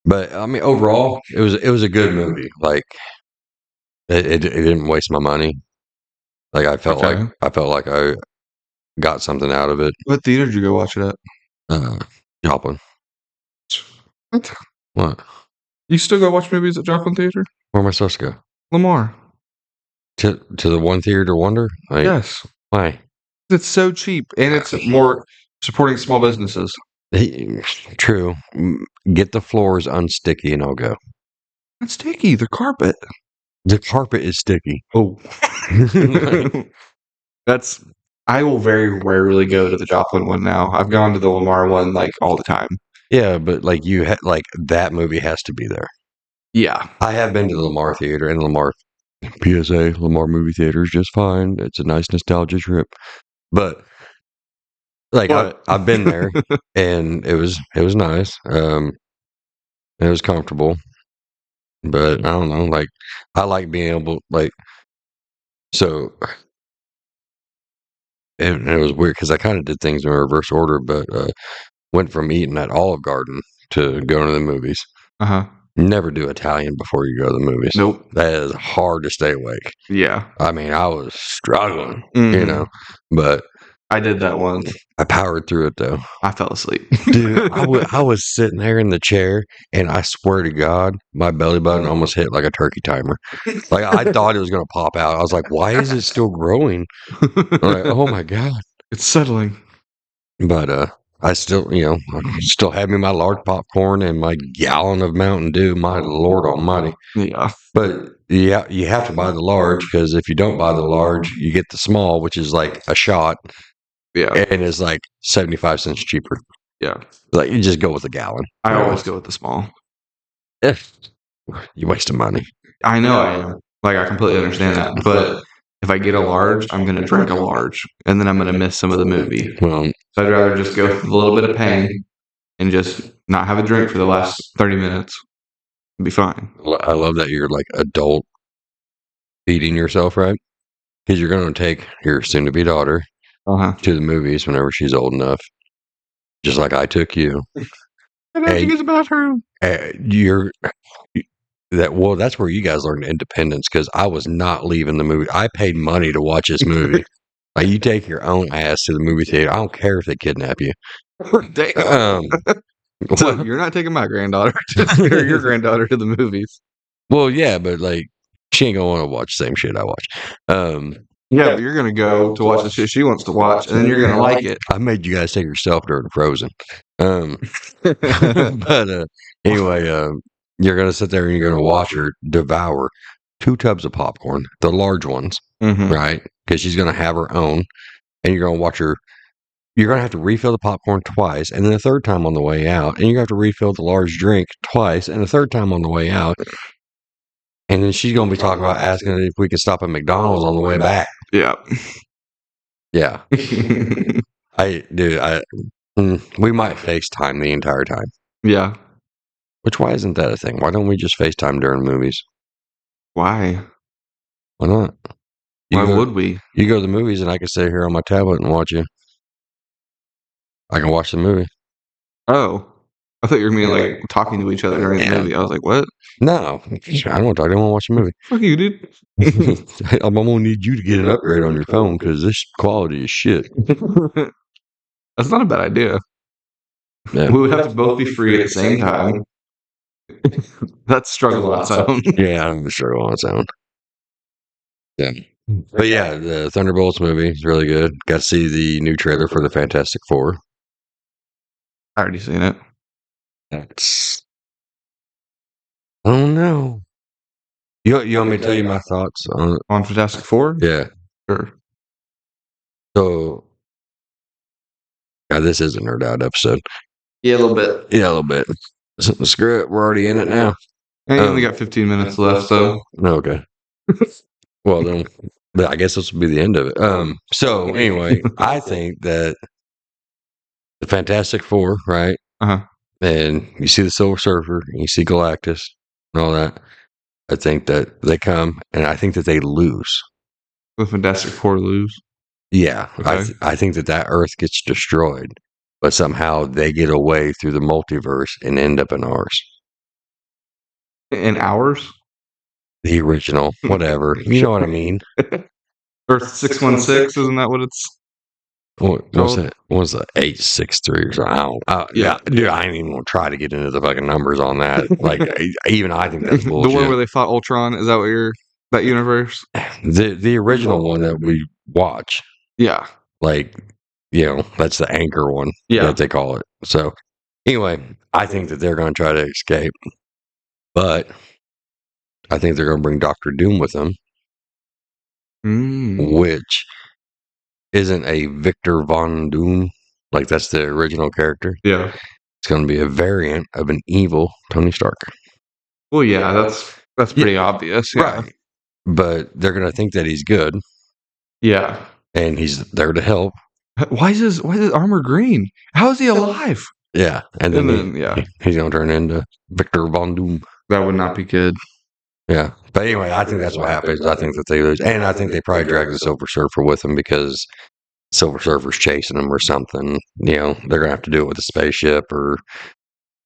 but I mean, overall, it was a good movie. Like, it didn't waste my money. Like, I felt like I got something out of it. What theater did you go watch it at? Joplin. What? You still go watch movies at Joplin Theater? Where am I supposed to go? Lamar. To the One Theater Wonder? Like, yes. Why? It's so cheap, and it's more supporting small businesses. True. Get the floors unsticky, and I'll go. It's sticky. The carpet. The carpet is sticky. Oh. I will very rarely go to the Joplin one now. I've gone to the Lamar one like all the time. Yeah, but like like that movie has to be there. Yeah. I have been to the Lamar Theater, and Lamar PSA, Lamar movie theater is just fine. It's a nice nostalgia trip. But like I've been there and it was nice. It was comfortable. But I don't know, like I like being able so it was weird because I kind of did things in reverse order, but went from eating at Olive Garden to going to the movies. Uh-huh. Never do Italian before you go to the movies. Nope. That is hard to stay awake. Yeah. I mean, I was struggling, but I did that once. I powered through it though. I fell asleep. Dude, I was sitting there in the chair, and I swear to God, my belly button almost hit like a turkey timer. Like, I thought it was going to pop out. I was like, why is it still growing? I'm like, oh my God. It's settling. But I still, I still had me my large popcorn and my gallon of Mountain Dew. My Lord Almighty. Yeah. But yeah, you have to buy the large, because if you don't buy the large, you get the small, which is like a shot. Yeah. And it's like 75 cents cheaper. Yeah. Like, you just go with a gallon. I always go with the small. You wasting money. I know I am. Like, I completely understand that. But if I get a large, I'm going to drink a large, and then I'm going to miss some of the movie. Well, so I'd rather just go with a little bit of pain and just not have a drink for the last 30 minutes. It'd be fine. I love that you're like adult feeding yourself, right? Because you're going to take your soon-to-be daughter to the movies whenever she's old enough, just like I took you. And I think it's about her. That's where you guys learned independence, because I was not leaving the movie. I paid money to watch this movie. Like, you take your own ass to the movie theater. I don't care if they kidnap you. Damn. So you're not taking my granddaughter or your granddaughter to the movies. Well, yeah, but like, she ain't gonna want to watch the same shit I watch. Yeah, but you're gonna go to watch the shit she wants to watch, and then you're gonna like it. I made you guys take yourself during Frozen. But anyway, you're gonna sit there and you're gonna watch her devour 2 tubs of popcorn, the large ones, right? Because she's gonna have her own, and you're gonna watch her. You're gonna have to refill the popcorn twice, and then a third time on the way out, and you have to refill the large drink twice, and a third time on the way out. And then she's gonna be talking about asking if we can stop at McDonald's on the way back. Yeah. Yeah. We might FaceTime the entire time. Yeah. Why isn't that a thing? Why don't we just FaceTime during movies? Why? Why not? Why would we? You go to the movies, and I can sit here on my tablet and watch you. I can watch the movie. Oh. I thought you were like talking to each other during the movie. I was like, what? No. I don't want to talk. I want to watch the movie. Fuck you, dude. I'm going to need you to get an upgrade on your phone, because this quality is shit. That's not a bad idea. Yeah. We would have to both be free at the same time. That's struggle on its own. Yeah, I'm sure on its own. Yeah. But yeah, the Thunderbolts movie is really good. Got to see the new trailer for the Fantastic Four. I already seen it. That's. I don't know. You want me to tell you my thoughts on Fantastic Four? Yeah. Sure. So, God, this is a nerd out episode. Yeah, a little bit. Yeah, a little bit. Screw it. We're already in it now. And you only got 15 minutes left, so. Okay. Well, then, I guess this will be the end of it. So, anyway, I think that the Fantastic Four, right? Uh-huh. And you see the Silver Surfer, and you see Galactus, and all that. I think that they come, and I think that they lose. The Fantastic Four lose? Yeah. Okay. I think that Earth gets destroyed, but somehow they get away through the multiverse and end up in ours. In ours? The original, whatever. You know what I mean? Earth 616, isn't that what it's? What's that? What's that? 863 or something? Yeah. Dude, I ain't even gonna try to get into the fucking numbers on that. Like, even I think that's bullshit. The one where they fought Ultron, is that what you're? That universe? The original one that we watch. Yeah. Like, that's the anchor one. Yeah. That they call it. So, anyway, I think that they're gonna try to escape, but I think they're gonna bring Doctor Doom with them, which isn't a Victor Von Doom. Like, that's the original character. Yeah. It's going to be a variant of an evil Tony Stark. Well, yeah, that's pretty obvious. Yeah. Right. But they're going to think that he's good. Yeah. And he's there to help. Why is his armor green? How is he alive? Yeah. And then he's going to turn into Victor Von Doom. That would not be good. Yeah. But anyway, I think that's what happens. I think that they lose. And I think they probably drag the Silver Surfer with them because Silver Surfer's chasing them or something. They're going to have to do it with a spaceship or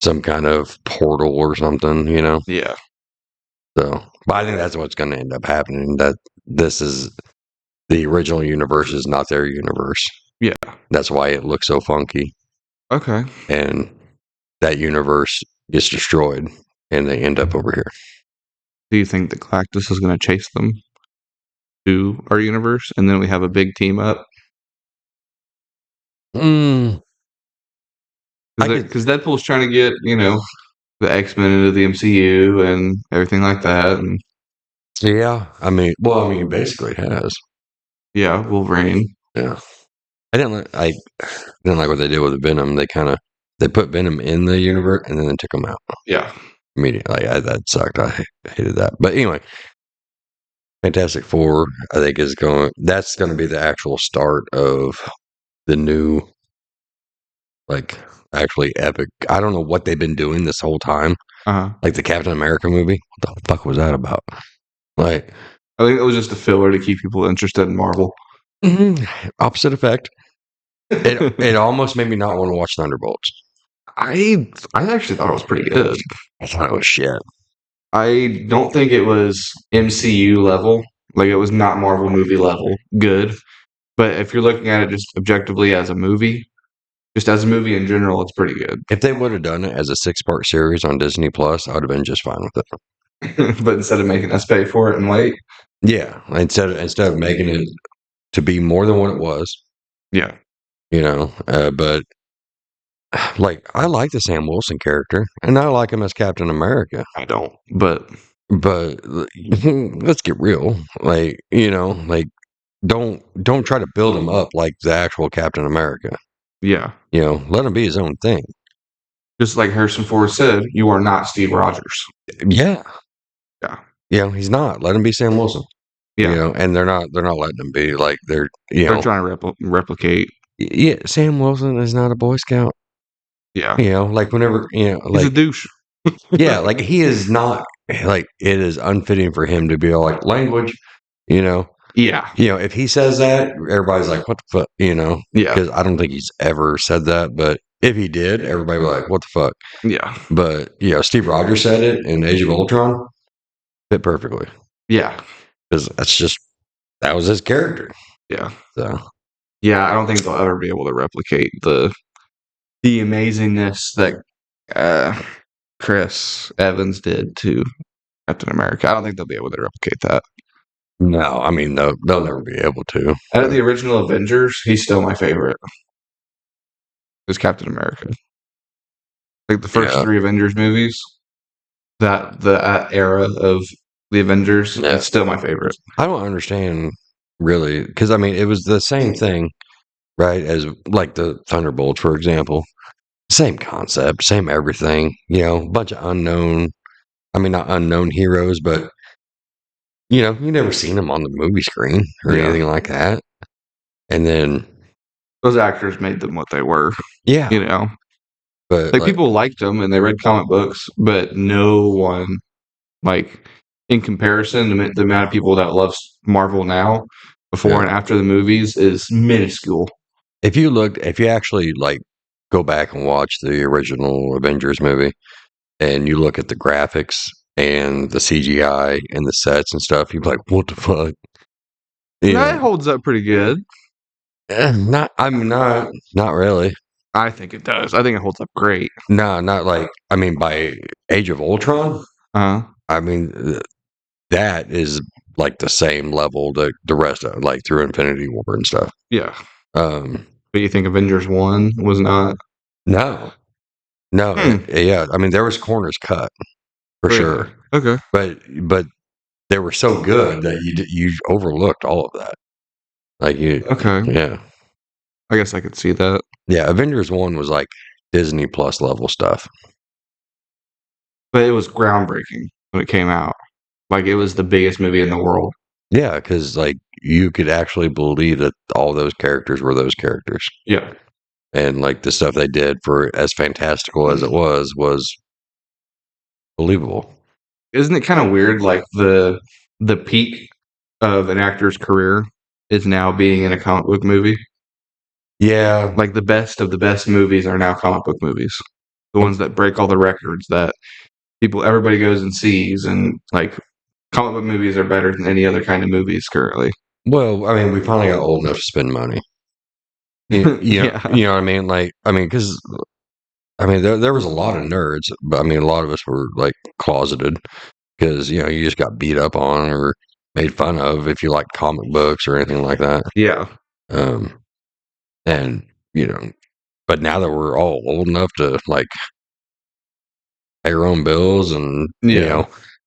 some kind of portal or something, Yeah. So, but I think that's what's going to end up happening. That this is the original universe is not their universe. Yeah. That's why it looks so funky. Okay. And that universe gets destroyed and they end up over here. Do you think that Galactus is going to chase them to our universe and then we have a big team up? Because Deadpool's trying to get, the X-Men into the MCU and everything like that. And yeah, he basically has. Yeah, Wolverine. Yeah. I didn't like what they did with Venom. They put Venom in the universe and then they took him out. Yeah. Immediately. That sucked. I hated that. But anyway, Fantastic Four, I think that's going to be the actual start of the new, actually epic. I don't know what they've been doing this whole time. Like the Captain America movie. What the fuck was that about? I think it was just a filler to keep people interested in Marvel. Opposite effect. It almost made me not want to watch Thunderbolts. I actually thought it was pretty good. I thought it was shit. I don't think it was MCU level. Like, it was not Marvel movie level good. But if you're looking at it just objectively as a movie, just as a movie in general, it's pretty good. If they would have done it as a 6-part series on Disney Plus, I would have been just fine with it. But instead of making us pay for it and wait. Yeah. Instead of making it to be more than what it was. Yeah. But I like the Sam Wilson character, and I like him as Captain America. I don't, but let's get real. Don't try to build him up like the actual Captain America. Yeah. Let him be his own thing. Just like Harrison Ford said, you are not Steve Rogers. Yeah. Yeah. He's not. Let him be Sam Wilson. Yeah. And they're not letting him be they're trying to replicate. Yeah, Sam Wilson is not a Boy Scout. Yeah. Whenever, he's a douche. Yeah, he is not, it is unfitting for him to be all language, Yeah. If he says that, everybody's like, what the fuck, Yeah. Because I don't think he's ever said that, but if he did, everybody would be like, what the fuck? Yeah. But, Steve Rogers said it in Age of Ultron, fit perfectly. Yeah. Because that was his character. Yeah. So. Yeah, I don't think they'll ever be able to replicate the the amazingness that Chris Evans did to Captain America. I don't think they'll be able to replicate that. No, I mean they'll never be able to. Out of the original Avengers, he's still my favorite. Is Captain America. Like the first 3 Avengers movies, that era of the Avengers, it's still my favorite. I don't understand really, because I mean it was the same thing, right? As like the Thunderbolts, for example. Same concept, same everything. A bunch of unknown. I mean, not unknown heroes, but you never seen them on the movie screen or anything like that. And then those actors made them what they were. Yeah. But like people liked them and they read comic books, but no one, like in comparison, the amount of people that love Marvel now, before and after the movies, is minuscule. If you actually like go back and watch the original Avengers movie, and you look at the graphics and the CGI and the sets and stuff, you'd be like, "What the fuck?" That holds up pretty good. Not really. I think it does. I think it holds up great. No, not like, I mean, by Age of Ultron. I mean, that is like the same level that the rest of, like, through Infinity War and stuff. Yeah. But you think Avengers 1 was not? No. Yeah. I mean, there was corners cut for sure. Okay. But they were so good that you overlooked all of that. Like Okay. Yeah. I guess I could see that. Yeah, Avengers 1 was like Disney Plus level stuff. But it was groundbreaking when it came out. Like, it was the biggest movie in the world. Yeah, because like you could actually believe that all those characters were those characters. Yeah. And like the stuff they did, for as fantastical as it was believable. Isn't it kind of weird? Like the peak of an actor's career is now being in a comic book movie. Yeah. Like the best of the best movies are now comic book movies. The ones that break all the records that everybody goes and sees, and like comic book movies are better than any other kind of movies currently. Well, I mean, we finally got old enough to spend money. Yeah. You know what I mean? Like, I mean, because I mean, there was a lot of nerds, but I mean, a lot of us were like closeted because you just got beat up on or made fun of if you like comic books or anything like that. Yeah. And but now that we're all old enough to like pay our own bills and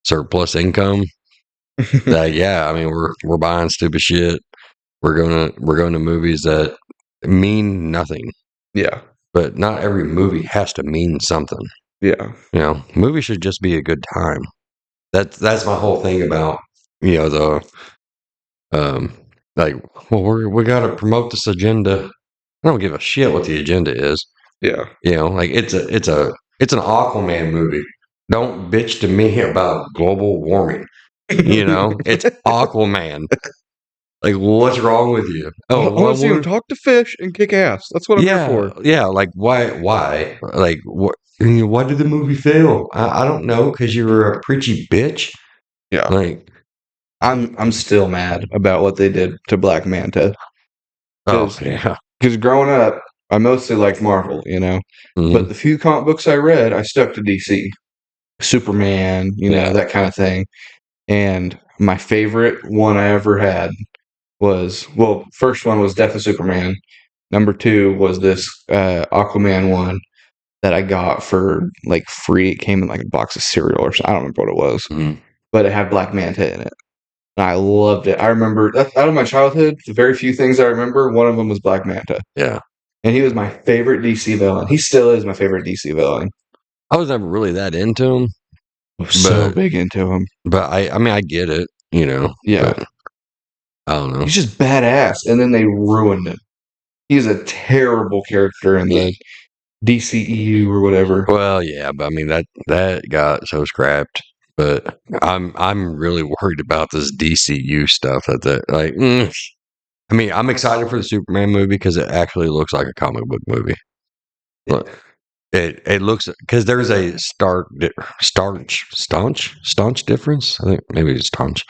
surplus income, that I mean, we're buying stupid shit. We're going to movies that mean nothing. Yeah. But not every movie has to mean something. Yeah. Movies should just be a good time. That's my whole thing about the like, well, we got to promote this agenda. I don't give a shit what the agenda is. Yeah. Like it's an Aquaman movie. Don't bitch to me about global warming. It's Aquaman. Like, what's wrong with you? Oh, I want to see him talk to fish and kick ass. That's what I'm here for. Yeah, like why? Like what? Why did the movie fail? I don't know, because you were a preachy bitch. Yeah. Like, I'm still mad about what they did to Black Manta. Oh yeah. Because growing up, I mostly liked Marvel, but the few comic books I read, I stuck to DC, Superman, that kind of thing. And my favorite one I ever had was, first one was Death of Superman. Number 2 was this Aquaman one that I got for like free. It came in like a box of cereal or something. I don't remember what it was, but it had Black Manta in it. And I loved it. I remember, out of my childhood, the very few things I remember, one of them was Black Manta. Yeah. And he was my favorite DC villain. He still is my favorite DC villain. I was never really that into him. So big into him. But I mean, I get it, Yeah. But I don't know. He's just badass. And then they ruined him. He's a terrible character in the DCEU or whatever. Well, yeah, but I mean that got so scrapped. But I'm really worried about this DCU stuff like. I mean, I'm excited for the Superman movie because it actually looks like a comic book movie. Look, it looks, because there's a staunch difference. I think maybe it's staunch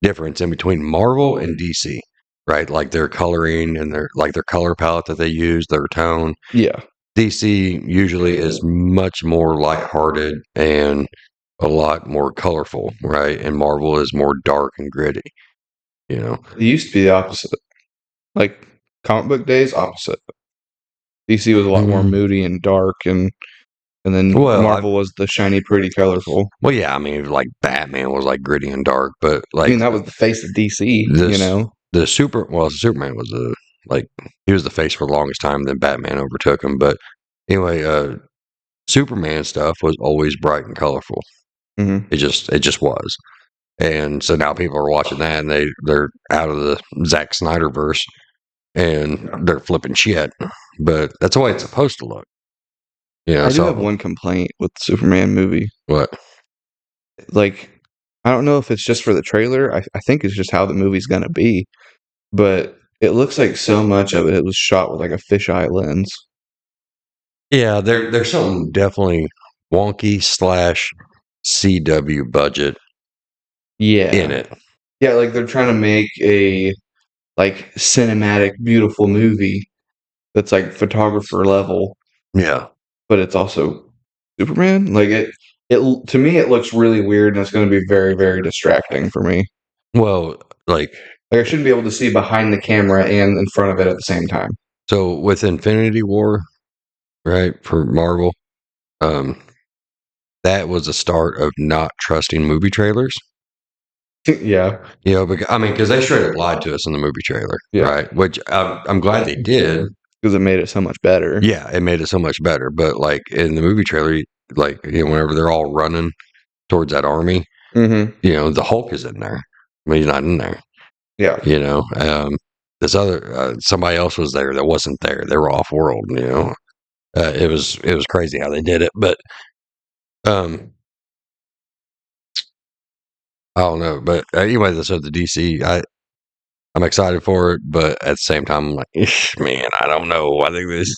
difference in between Marvel and DC, right? Like their coloring and their color palette that they use, their tone. Yeah. DC usually is much more lighthearted and a lot more colorful, right? And Marvel is more dark and gritty. It used to be the opposite. Like comic book days, opposite. DC was a lot more moody and dark, and then Marvel was the shiny, pretty, colorful. Well, yeah, I mean, like Batman was like gritty and dark, but like that was the face of DC. The Superman was he was the face for the longest time. Then Batman overtook him. But anyway, Superman stuff was always bright and colorful. Mm-hmm. It just was. And so now people are watching that, and they're out of the Zack Snyder verse, and they're flipping shit. But that's the way it's supposed to look. I do have one complaint with the Superman movie. What? Like, I don't know if it's just for the trailer. I think it's just how the movie's gonna be. But it looks like so much of it was shot with like a fisheye lens. Yeah, there's something definitely wonky / CW budget. In it. Yeah, like they're trying to make a like cinematic, beautiful movie that's like photographer level. Yeah, but it's also Superman. Like it to me, it looks really weird, and it's going to be very, very distracting for me. Well, like I shouldn't be able to see behind the camera and in front of it at the same time. So with Infinity War, right, for Marvel, that was the start of not trusting movie trailers. Yeah. Because they straight up lied to us in the movie trailer, right? Which I'm glad they did. Because it made it so much better. Yeah, it made it so much better. But like in the movie trailer, whenever they're all running towards that army, the Hulk is in there. I mean, he's not in there. Yeah. This other somebody else was there that wasn't there. They were off world. It was crazy how they did it, but I don't know. But anyway, so the DC, I'm excited for it, but at the same time, I'm like, man, I don't know. I think this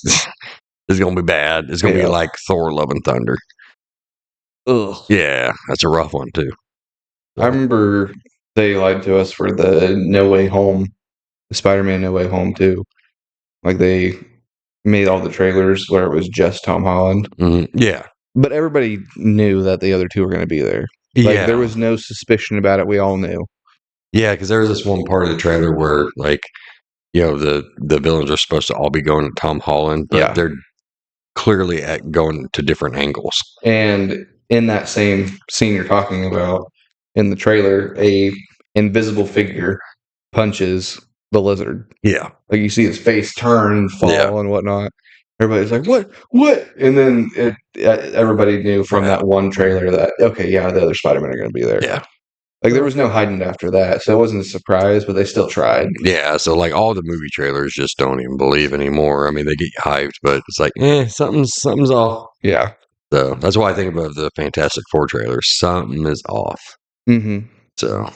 is going to be bad. It's going to be like Thor: Love and Thunder. Ugh. Yeah, that's a rough one too. So. I remember they lied to us for the No Way Home, the Spider-Man No Way Home too. Like they made all the trailers where it was just Tom Holland. Mm-hmm. Yeah, but everybody knew that the other two were going to be there. Like there was no suspicion about it. We all knew. Yeah, because there was this one part of the trailer where, like, the villains are supposed to all be going to Tom Holland, but they're clearly going to different angles. And in that same scene you're talking about in the trailer, a invisible figure punches the lizard. Yeah, like you see his face turn and fall and whatnot. Everybody's like, what? And then everybody knew from that one trailer that, okay, the other Spider-Man are going to be there. Yeah. Like, there was no hiding after that, so it wasn't a surprise, but they still tried. Yeah, so, like, all the movie trailers just don't even believe anymore. I mean, they get you hyped, but it's like, something's off. Yeah. So, that's why I think about the Fantastic Four trailer. Something is off. Mm-hmm. So...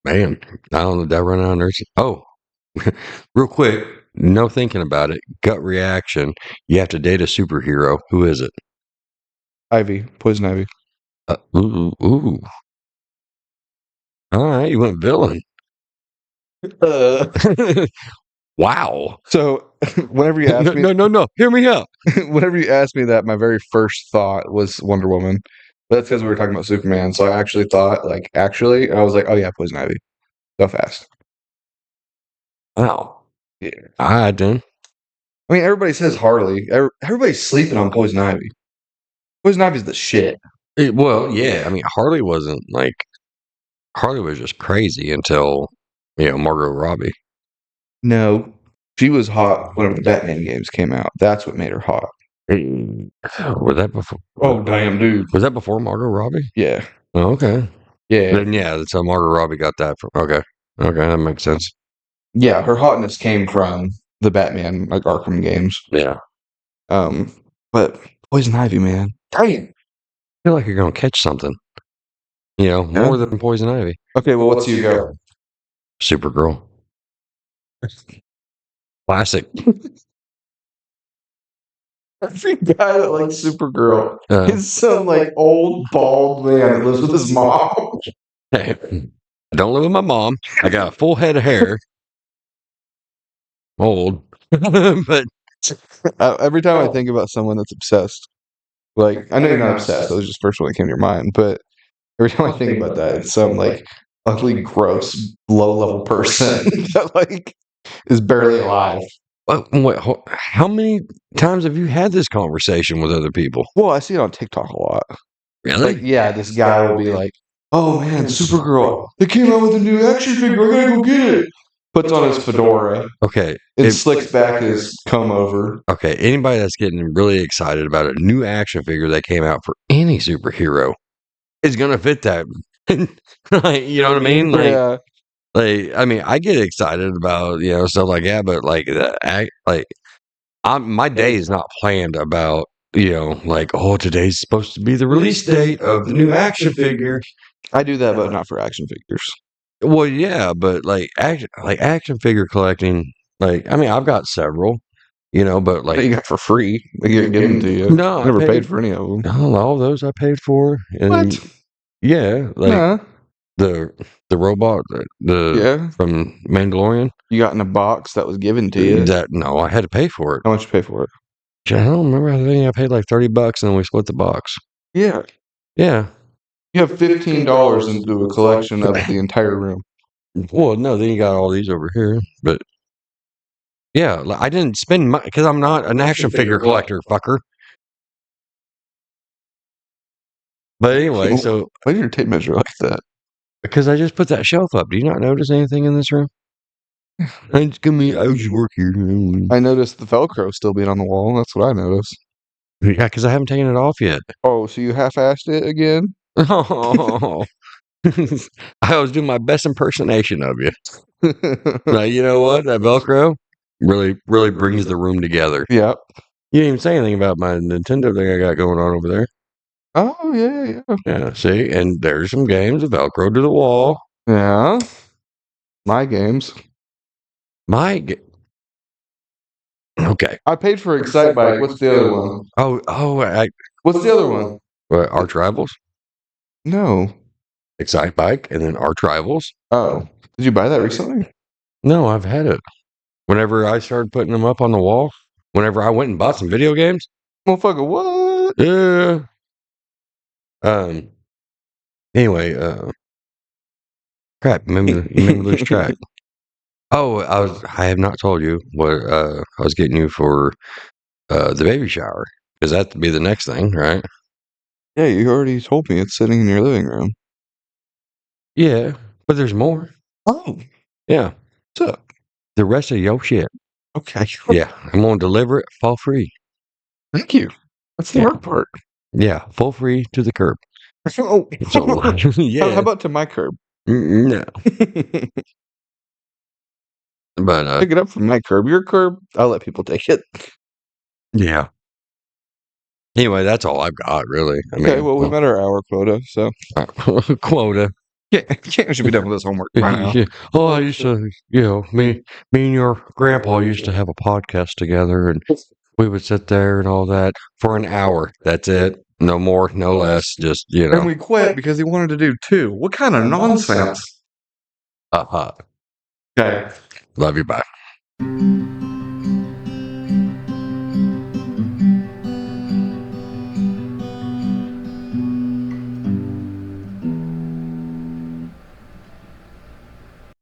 Man, I don't know. Did I run out of nursing? Oh, real quick, no thinking about it. Gut reaction. You have to date a superhero. Who is it? Ivy. Poison Ivy. Ooh. All right, you went villain. Wow. So, whenever you ask me... No. Hear me out. Whenever you asked me that, my very first thought was Wonder Woman. But that's because we were talking about Superman. So I actually thought, I was like, oh yeah, Poison Ivy. Go fast. Wow. Yeah. All right, then. I mean, everybody says Harley. Everybody's sleeping on Poison Ivy. Poison Ivy's the shit. Well, yeah. I mean, Harley was just crazy until, Margot Robbie. No. She was hot whenever the Batman games came out. That's what made her hot. Was that before? Oh, damn, dude. Was that before Margot Robbie? Yeah. Oh, okay. Yeah. Then, so Margot Robbie got that from... Okay, that makes sense. Yeah, her hotness came from the Batman, Arkham games. Yeah. But Poison Ivy, man. Damn. I feel like you're going to catch something. More than Poison Ivy. Okay, well, what's you go? Supergirl. Classic. Every guy that likes Supergirl is some old bald man that lives with his mom. Hey, I don't live with my mom. I got a full head of hair. old, but every time I think about someone that's obsessed, like I know you're not obsessed. That was just first one that came to your mind, but every time I think about that, it's some like ugly, gross, low level person that like is barely alive. Wait, how many times have you had this conversation with other people? Well, I see it on TikTok a lot. Really? Like, yeah, this guy will be like, "Oh man, Supergirl! They came out with a new action figure. I gotta go get it." Puts on his fedora. Okay. And slicks back his comb over. Okay, anybody that's getting really excited about a new action figure that came out for any superhero is gonna fit that. Like, you know what I mean? Yeah. Like, I mean, I get excited about stuff like that, but like my day is not planned about like, oh, today's supposed to be the release date of the new action figure. I do that, but not for action figures. Well, yeah, but like action figure collecting, like, I mean, I've got several, but like That you got for free. They get given to you. No, I never paid for any of them. No, all those I paid for. And What? yeah, like the robot, Yeah. from Mandalorian. You got in a box that was given to you. No, I had to pay for it. How much you pay for it? I don't remember. I think I paid like $30, and then we split the box. Yeah. Yeah. You have $15 into a collection of the entire room. Well, no, then you got all these over here, but yeah, like, I didn't spend money because I'm not an action figure collector, fucker. But anyway, so why did your tape measure like that? Because I just put that shelf up. Do you not notice anything in this room? I just work here. I noticed the Velcro still being on the wall. That's what I noticed. Yeah, because I haven't taken it off yet. Oh, so you half-assed it again? Oh, I was doing my best impersonation of you. Now, you know what? That Velcro really, really brings the room together. Yep. You didn't even say anything about my Nintendo thing I got going on over there. Oh, yeah. Yeah, see? And there's some games of Velcro to the wall. Yeah. My games. Okay. I paid for Excite Bike. What's the other one? What's the other one? Arch Rivals? No. Excite Bike and then Arch Rivals. Oh. Did you buy that recently? No, I've had it. Whenever I started putting them up on the wall, whenever I went and bought some video games. Motherfucker, what? Yeah. Anyway, crap, remember this track. Oh, I have not told you what I was getting you for the baby shower, because that'd be the next thing, right? Yeah, you already told me it's sitting in your living room. Yeah, but there's more. Oh. Yeah. What's up? The rest of your shit. Okay. Yeah, I'm gonna deliver it for free. Thank you. That's the hard part. Yeah, full free to the curb. Oh, So, yeah. How about to my curb? No. But pick it up from my curb. Your curb, I'll let people take it. Yeah. Anyway, that's all I've got, really. Okay, well, we met our hour quota, so quota. Yeah, we should be done with this homework by now. Yeah. Oh, I used to, me and your grandpa used to have a podcast together, and we would sit there and all that for an hour. That's it. No more, no less. Just, And we quit because he wanted to do 2. What kind of nonsense? Okay. Okay. Love you. Bye.